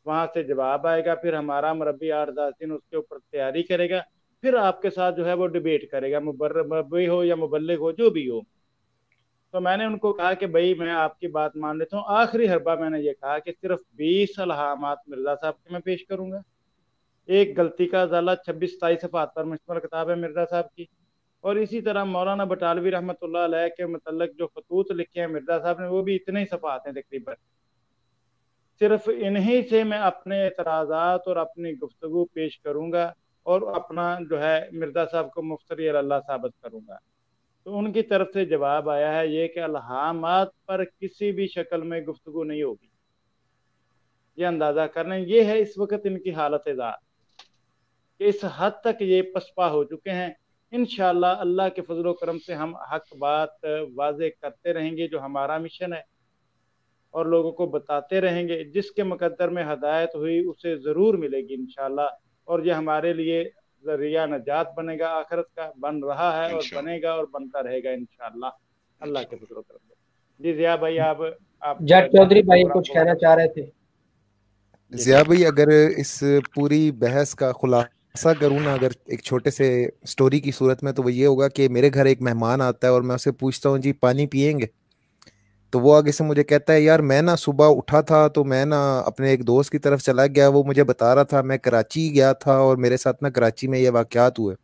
S2: وہاں سے جواب آئے گا، پھر ہمارا مربی آرداسین اس کے اوپر تیاری کرے گا، پھر آپ کے ساتھ جو ہے وہ ڈیبیٹ کرے گا، مربی ہو یا مبلغ ہو جو بھی ہو. تو میں نے ان کو کہا کہ بھائی میں آپ کی بات مان لیتا ہوں. آخری حربہ میں نے یہ کہا کہ صرف 20 الہامات مرزا صاحب کے میں پیش کروں گا. ایک غلطی کا ازالہ 26-27 صفحات پر مشتمل کتاب ہے مرزا صاحب کی. اور اسی طرح مولانا بٹالوی رحمۃ اللہ علیہ کے متعلق جو خطوط لکھے ہیں مرزا صاحب نے، وہ بھی اتنے ہی صفحات ہیں تقریباً. صرف انہی سے میں اپنے اعتراضات اور اپنی گفتگو پیش کروں گا اور اپنا جو ہے مرزا صاحب کو مفتری اللہ ثابت کروں گا. تو ان کی طرف سے جواب آیا ہے یہ کہ الہامات پر کسی بھی شکل میں گفتگو نہیں ہوگی. یہ اندازہ کرنے یہ ہے اس وقت ان کی حالت ذات کہ اس حد تک یہ پسپا ہو چکے ہیں. انشاءاللہ اللہ کے فضل و کرم سے ہم حق بات واضح کرتے رہیں گے، جو ہمارا مشن ہے، اور لوگوں کو بتاتے رہیں گے. جس کے مقدر میں ہدایت ہوئی اسے ضرور ملے گی انشاءاللہ، اور یہ ہمارے لیے ذریعہ نجات بنے گا، آخرت کا بن رہا ہے اور بنے گا اور بنتا رہے گا انشاءاللہ اللہ کے فضل و کرم سے. جی ضیاء بھائی، آپ
S1: جٹ چودھری بھائی کچھ کہنا چاہ رہے تھے.
S4: ضیاء بھائی، اگر اس پوری بحث کا خلاصہ کروں نا، اگر ایک چھوٹے سے سٹوری کی صورت میں، تو وہ یہ ہوگا کہ میرے گھر ایک مہمان آتا ہے اور میں اسے پوچھتا ہوں جی پانی پیئیں گے؟ تو وہ آگے سے مجھے کہتا ہے یار میں نا صبح اٹھا تھا تو میں نا اپنے ایک دوست کی طرف چلا گیا، وہ مجھے بتا رہا تھا میں کراچی گیا تھا اور میرے ساتھ نا کراچی میں یہ واقعات ہوئے.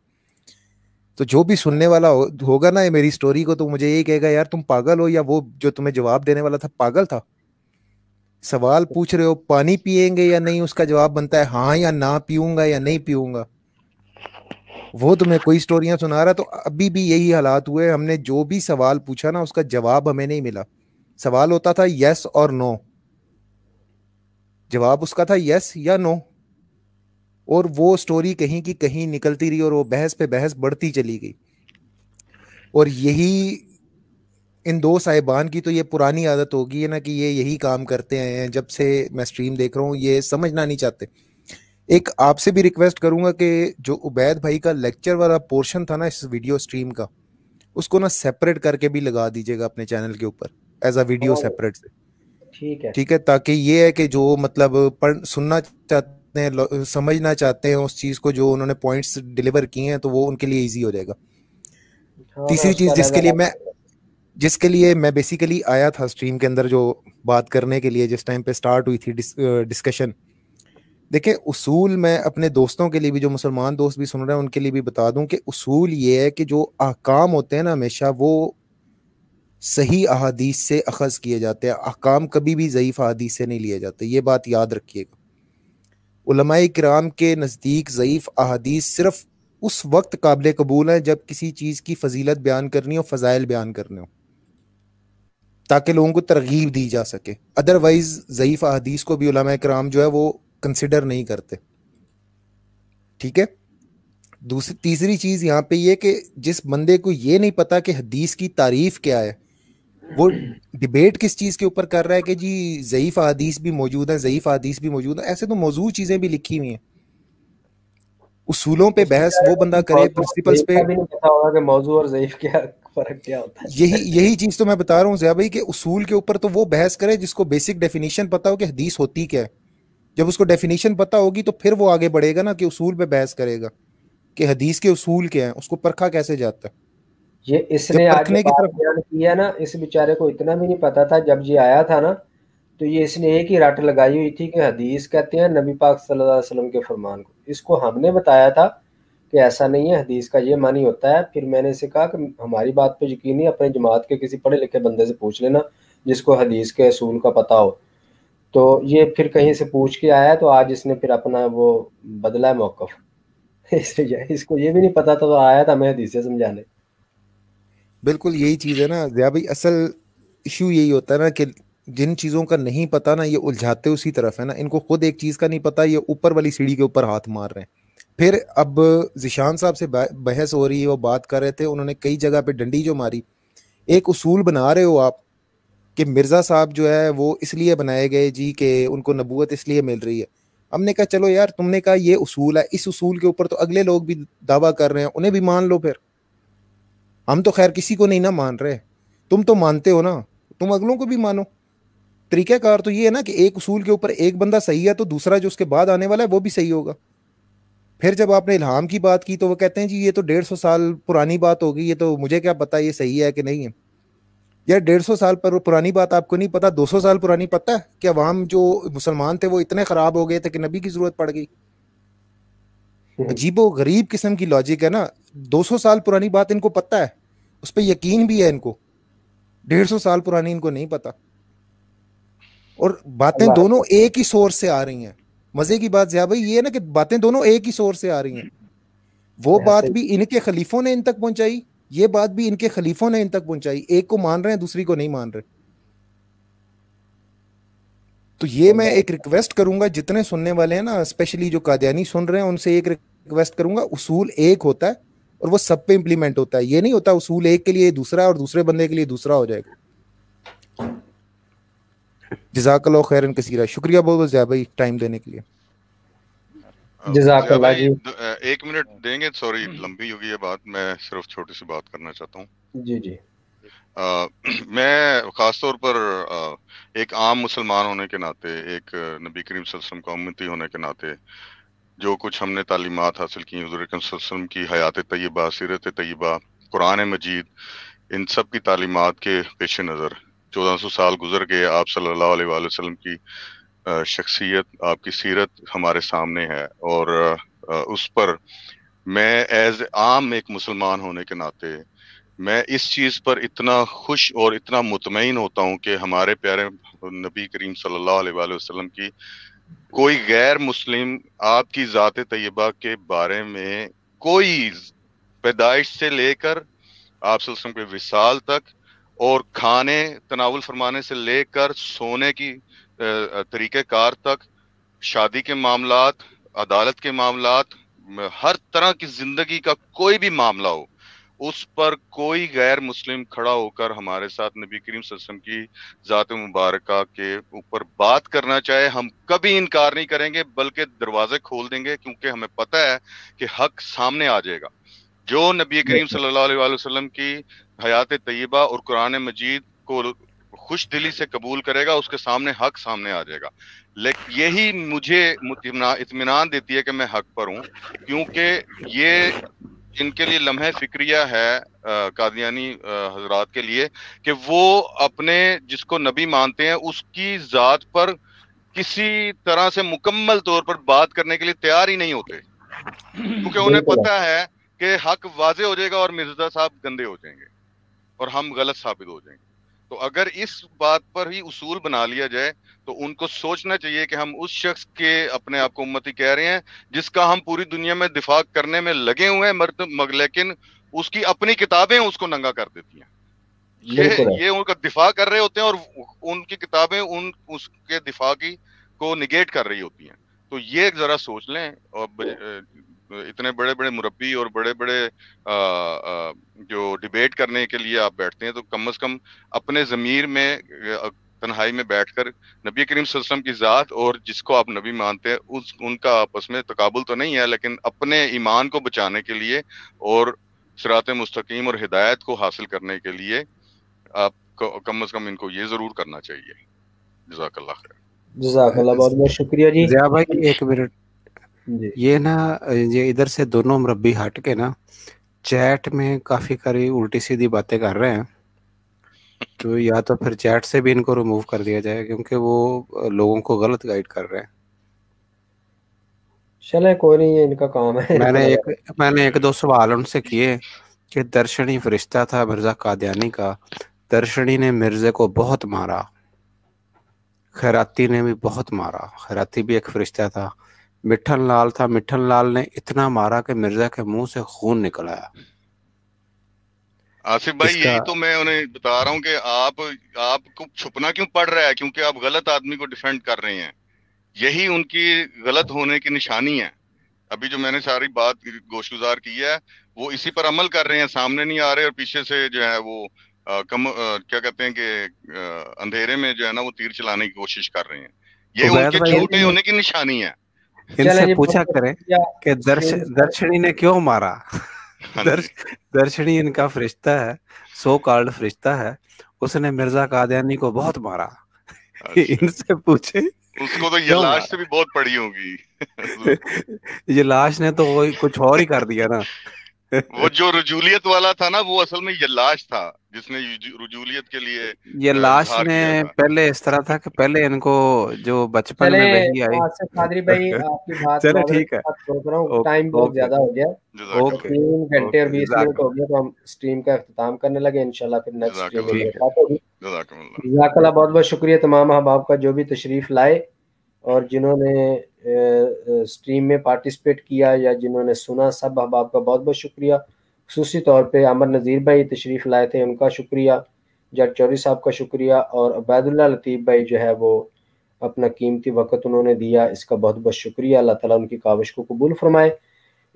S4: تو جو بھی سننے والا ہوگا نا میری سٹوری کو، تو مجھے یہی کہے گا یار تم پاگل ہو، یا وہ جو تمہیں جواب دینے والا تھا پاگل تھا. سوال پوچھ رہے ہو پانی پیئیں گے یا نہیں، اس کا جواب بنتا ہے ہاں یا نہ پیوں گا یا نہیں پیوں گا. وہ تمہیں کوئی سٹوریاں سنا رہا. تو ابھی بھی یہی حالات ہوئے، ہم نے جو بھی سوال پوچھا نا اس کا جواب ہمیں نہیں ملا. سوال ہوتا تھا یس اور نو، جواب اس کا تھا یس یا نو، اور وہ سٹوری کہیں کی کہیں نکلتی رہی اور وہ بحث پہ بحث بڑھتی چلی گئی. اور یہی ان دو صاحبان کی تو یہ پرانی عادت ہوگی ہے نا کہ یہ یہی کام کرتے ہیں. جب سے میں سٹریم دیکھ رہا ہوں یہ سمجھنا نہیں چاہتے. ایک آپ سے بھی ریکویسٹ کروں گا کہ جو عبید بھائی کا لیکچر والا پورشن تھا نا اس ویڈیو سٹریم کا، اس کو نا سیپریٹ کر کے بھی لگا دیجیے گا اپنے چینل کے اوپر ایز اے ویڈیو سیپریٹ سے. ٹھیک ہے، تاکہ یہ ہے کہ جو مطلب سننا چاہتے ہیں، سمجھنا چاہتے ہیں اس چیز کو، جو انہوں نے پوائنٹس ڈیلیور کیے ہیں، تو وہ ان کے لیے ایزی ہو جائے گا. تیسری چیز جس کے لیے میں جس کے لیے میں بیسیکلی آیا تھا اسٹریم کے اندر جو بات کرنے کے لیے جس ٹائم پہ سٹارٹ ہوئی تھی ڈسکشن. دیکھیں اصول میں اپنے دوستوں کے لیے بھی جو مسلمان دوست بھی سن رہے ہیں ان کے لیے بھی بتا دوں کہ اصول یہ ہے کہ جو احکام ہوتے ہیں نا ہمیشہ وہ صحیح احادیث سے اخذ کیے جاتے ہیں. احکام کبھی بھی ضعیف احادیث سے نہیں لیے جاتے, یہ بات یاد رکھیے گا. علماء کرام کے نزدیک ضعیف احادیث صرف اس وقت قابل قبول ہیں جب کسی چیز کی فضیلت بیان کرنی ہو, فضائل بیان کرنے ہو, تاکہ لوگوں کو ترغیب دی جا سکے. ادروائز ضعیف احادیث کو بھی علماء کرام جو ہے وہ کنسیڈر نہیں کرتے. ٹھیک ہے. تیسری چیز یہاں پہ یہ کہ جس بندے کو یہ نہیں پتا کہ حدیث کی تعریف کیا ہے, وہ ڈیبیٹ کس چیز کے اوپر کر رہا ہے کہ جی ضعیف احادیث بھی موجود ہیں, ضعیف احادیث بھی موجود ہیں. ایسے تو موضوع چیزیں بھی لکھی ہوئی ہیں. اصولوں پہ بحث وہ بندہ کرے, پرنسپلز پہ.
S1: بھی نہیں پتا ہوگا کہ موضوع اور ضعیف کیا فرق کیا ہوتا ہے.
S4: یہی چیز تو میں بتا رہا ہوں ضیاء بھائی کہ اصول کے اوپر تو وہ بحث کرے جس کو بیسک ڈیفینیشن پتا ہو کہ حدیث ہوتی کیا ہے. جب اس کو ڈیفینیشن پتا ہوگی تو پھر وہ آگے بڑھے گا نا کہ اصول پہ بحث کرے گا کہ حدیث کے اصول کیا ہیں, اس کو پرکھا کیسے جاتا ہے.
S1: یہ اس نے آج بیان کیا نا, اس بیچارے کو اتنا بھی نہیں پتا تھا جب یہ آیا تھا نا, تو یہ اس نے ایک ہی رٹ لگائی ہوئی تھی کہ حدیث کہتے ہیں نبی پاک صلی اللہ علیہ وسلم کے فرمان کو. اس کو ہم نے بتایا تھا کہ ایسا نہیں ہے, حدیث کا یہ معنی ہوتا ہے. پھر میں نے اسے کہا کہ ہماری بات پہ یقین نہیں, اپنے جماعت کے کسی پڑھے لکھے بندے سے پوچھ لینا جس کو حدیث کے اصول کا پتا ہو. تو یہ پھر کہیں سے پوچھ کے آیا, تو آج اس نے پھر اپنا وہ بدلا ہے موقف. اس کو یہ بھی نہیں پتا تھا, تو آیا تھا ہمیں حدیثیں سمجھانے.
S4: بالکل یہی چیز ہے نا ضیاء بھائی, اصل ایشو یہی ہوتا ہے نا کہ جن چیزوں کا نہیں پتا نا یہ الجھاتے اسی طرف ہے نا. ان کو خود ایک چیز کا نہیں پتا, یہ اوپر والی سیڑھی کے اوپر ہاتھ مار رہے ہیں. پھر اب ذیشان صاحب سے بحث ہو رہی ہے, وہ بات کر رہے تھے, انہوں نے کئی جگہ پہ ڈنڈی جو ماری. ایک اصول بنا رہے ہو آپ کہ مرزا صاحب جو ہے وہ اس لیے بنائے گئے جی کہ ان کو نبوت اس لیے مل رہی ہے. ہم نے کہا چلو یار, تم نے کہا یہ اصول ہے, اس اصول کے اوپر تو اگلے لوگ بھی دعویٰ کر رہے ہیں, انہیں بھی مان لو. پھر ہم تو خیر کسی کو نہیں نہ مان رہے, تم تو مانتے ہو نا, تم اگلوں کو بھی مانو. طریقہ کار تو یہ ہے نا کہ ایک اصول کے اوپر ایک بندہ صحیح ہے تو دوسرا جو اس کے بعد آنے والا ہے وہ بھی صحیح ہوگا. پھر جب آپ نے الہام کی بات کی تو وہ کہتے ہیں جی یہ تو 150 سال پرانی بات ہوگی, یہ تو مجھے کیا پتا یہ صحیح ہے کہ نہیں ہے. یار 150 سال پر پرانی بات آپ کو نہیں پتا, 200 سال پرانی پتہ ہے کہ عوام جو مسلمان تھے وہ اتنے خراب ہو گئے تھے کہ نبی کی ضرورت پڑ گئی. عجیب و غریب قسم کی لاجک ہے نا. 200 سال پرانی بات ان کو پتہ ہے, اس پہ یقین بھی ہے ان کو, 150 سال پرانی ان کو نہیں پتا. اور باتیں دونوں ایک ہی سورس سے آ رہی ہیں. مزے کی بات ضیاء بھائی یہ ہے نا کہ باتیں دونوں ایک ہی سورس سے آ رہی ہیں. وہ بات بھی ان کے خلیفوں نے ان تک پہنچائی, یہ بات بھی ان کے خلیفوں نے ان تک پہنچائی. ایک کو مان رہے ہیں, دوسری کو نہیں مان رہے. تو یہ میں ایک ریکویسٹ کروں گا جتنے سننے والے ہیں نا, اسپیشلی جو قادیانی سن رہے ہیں, ان سے ایک ریکویسٹ کروں گا, اصول ایک ہوتا ہے اور وہ سب پہ امپلیمنٹ ہوتا ہے. یہ نہیں ہوتا اصول ایک کے لیے دوسرا اور دوسرے بندے کے لیے دوسرا ہو جائے گا. جزاک اللہ خیرن کثیرہ. شکریہ بہت بہت ضیاء بھائی ٹائم دینے کے لیے.
S1: جزاک اللہ جی.
S7: 1 منٹ دیں گے؟ سوری لمبی ہوگی یہ بات, میں صرف چھوٹی سی بات کرنا چاہتا ہوں.
S1: جی جی.
S7: میں خاص طور پر ایک عام مسلمان ہونے کے ناطے, ایک نبی کریم صلی اللہ علیہ وسلم کا امتی ہونے کے ناطے, جو کچھ ہم نے تعلیمات حاصل کی حضور اکرم صلی اللہ علیہ وسلم کی حیات طیبہ, سیرت طیبہ, قرآن مجید, ان سب کی تعلیمات کے پیش نظر 1400 سال گزر گئے. آپ صلی اللہ علیہ وآلہ وسلم کی شخصیت, آپ کی سیرت ہمارے سامنے ہے, اور اس پر میں ایز عام ایک مسلمان ہونے کے ناطے میں اس چیز پر اتنا خوش اور اتنا مطمئن ہوتا ہوں کہ ہمارے پیارے نبی کریم صلی اللہ علیہ وآلہ وسلم کی کوئی غیر مسلم آپ کی ذات طیبہ کے بارے میں کوئی پیدائش سے لے کر آپ صلی اللہ علیہ وسلم کے وصال تک, اور کھانے تناول فرمانے سے لے کر سونے کی طریقہ کار تک, شادی کے معاملات, عدالت کے معاملات, ہر طرح کی زندگی کا کوئی بھی معاملہ ہو, اس پر کوئی غیر مسلم کھڑا ہو کر ہمارے ساتھ نبی کریم صلی اللہ علیہ وسلم کی ذات مبارکہ کے اوپر بات کرنا چاہے, ہم کبھی انکار نہیں کریں گے, بلکہ دروازے کھول دیں گے, کیونکہ ہمیں پتہ ہے کہ حق سامنے آ جائے گا. جو نبی کریم صلی اللہ علیہ وآلہ وسلم کی حیات طیبہ اور قرآن مجید کو خوش دلی سے قبول کرے گا, اس کے سامنے حق سامنے آ جائے گا. لیکن یہی مجھے اطمینان دیتی ہے کہ میں حق پر ہوں, کیونکہ یہ جن کے لیے لمحہ فکریہ ہے قادیانی حضرات کے لیے کہ وہ اپنے جس کو نبی مانتے ہیں اس کی ذات پر کسی طرح سے مکمل طور پر بات کرنے کے لیے تیار ہی نہیں ہوتے، کیونکہ انہیں پتہ ہے کہ حق واضح ہو جائے گا اور مرزا صاحب گندے ہو جائیں گے اور ہم غلط ثابت ہو جائیں گے. تو اگر اس بات پر ہی اصول بنا لیا جائے تو ان کو سوچنا چاہیے کہ ہم اس شخص کے اپنے آپ کو امتی کہہ رہے ہیں جس کا ہم پوری دنیا میں دفاع کرنے میں لگے ہوئے ہیں، لیکن اس کی اپنی کتابیں اس کو ننگا کر دیتی ہیں. یہ ان کا دفاع کر رہے ہوتے ہیں اور ان کی کتابیں اس کے دفاع کی کو نگیٹ کر رہی ہوتی ہیں. تو یہ ذرا سوچ لیں. اور اتنے بڑے بڑے مربی اور بڑے بڑے جو ڈیبیٹ کرنے کے لیے آپ بیٹھتے ہیں تو کم از کم اپنے ضمیر میں تنہائی میں بیٹھ کر نبی کریم صلی اللہ علیہ وسلم کی ذات اور جس کو آپ نبی مانتے ہیں ان کا آپس میں تقابل تو نہیں ہے، لیکن اپنے ایمان کو بچانے کے لیے اور صراط مستقیم اور ہدایت کو حاصل کرنے کے لیے آپ کو کم از کم ان کو یہ ضرور کرنا چاہیے. جزاک اللہ خیر.
S1: جزاک اللہ، بہت بہت شکریہ جی.
S6: ضیاء بھائی ایک منٹ، یہ نا یہ ادھر سے دونوں مربی ہٹ کے نا چیٹ میں کافی کاری الٹی سیدھی باتیں کر رہے ہیں، تو یا تو پھر چیٹ سے بھی ان کو ریموو کر دیا جائے کیونکہ وہ لوگوں کو غلط گائیڈ کر رہے ہیں.
S1: چلے کوئی نہیں، ان کا کام ہے.
S6: میں نے ایک دو سوال ان سے کیے کہ درشنی فرشتہ تھا مرزا قادیانی کا، درشنی نے مرزے کو بہت مارا، خیراتی نے بھی بہت مارا، خیراتی بھی ایک فرشتہ تھا، مٹھن لال تھا، مٹھن لال نے اتنا مارا کہ مرزا کے منہ سے خون نکل آیا.
S7: آصف بھائی یہی تو میں انہیں بتا رہا ہوں کہ آپ کو چھپنا کیوں پڑ رہا ہے، کیونکہ آپ غلط آدمی کو ڈیفینڈ کر رہے ہیں. یہی ان کی غلط ہونے کی نشانی ہے. ابھی جو میں نے ساری بات گوش گزار کی ہے وہ اسی پر عمل کر رہے ہیں، سامنے نہیں آ رہے اور پیچھے سے جو ہے وہ کیا کہتے ہیں کہ اندھیرے میں جو ہے نا وہ تیر چلانے کی کوشش کر رہے ہیں. یہ ان کے جھوٹے ہونے کی نشانی ہے.
S6: ان سے پوچھا کریں کہ درشنی نے کیوں مارا. درشنی ان کا فرشتہ ہے، سو کالڈ فرشتہ ہے، اس نے مرزا قادیانی کو بہت مارا. ان سے پوچھے
S7: اس کو تو یہ لاش سے بھی بہت پڑی ہوگی.
S6: یہ لاش نے تو کچھ اور ہی کر دیا نا.
S7: وہ جو رجولیت والا تھا نا وہ اصل میں یہ لاش تھا جس نے رجولیت کے لیے
S6: یہ لاش نے پہلے اس طرح تھا کہ پہلے ان کو جو بچپن میں وہی آئی.
S1: قادری بھائی آپ کی بات
S6: چلے ٹھیک ہے،
S1: ٹائم بہت زیادہ ہو گیا، 3 گھنٹے اور 20 منٹ ہو گیا، تو ہم اسٹریم کا اختتام کرنے لگے. انشاءاللہ پھر نیکسٹ اسٹریم میں ملاقات ہوگی. جزاک اللہ، بہت بہت شکریہ تمام احباب کا جو بھی تشریف لائے اور جنہوں نے اسٹریم میں پارٹیسپیٹ کیا یا جنہوں نے سنا، سب احباب کا بہت بہت شکریہ. خصوصی طور پہ عامر نذیر بھائی تشریف لائے تھے، ان کا شکریہ. جج چوری صاحب کا شکریہ، اور عبید اللہ لطیف بھائی جو ہے وہ اپنا قیمتی وقت انہوں نے دیا، اس کا بہت بہت شکریہ. اللہ تعالیٰ ان کی کاوش کو قبول فرمائے.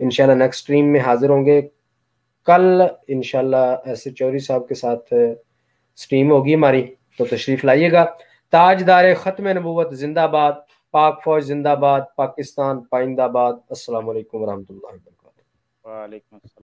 S1: انشاءاللہ نیکسٹ اسٹریم میں حاضر ہوں گے. کل انشاءاللہ ایسے چوری صاحب کے ساتھ اسٹریم ہوگی ہماری، تو تشریف لائیے گا. تاجدار ختم نبوت زندہ باد، پاک فوج زندہ باد، پاکستان پائندہ باد. السلام علیکم ورحمۃ اللہ وبرکاتہ.
S2: وعلیکم السلام.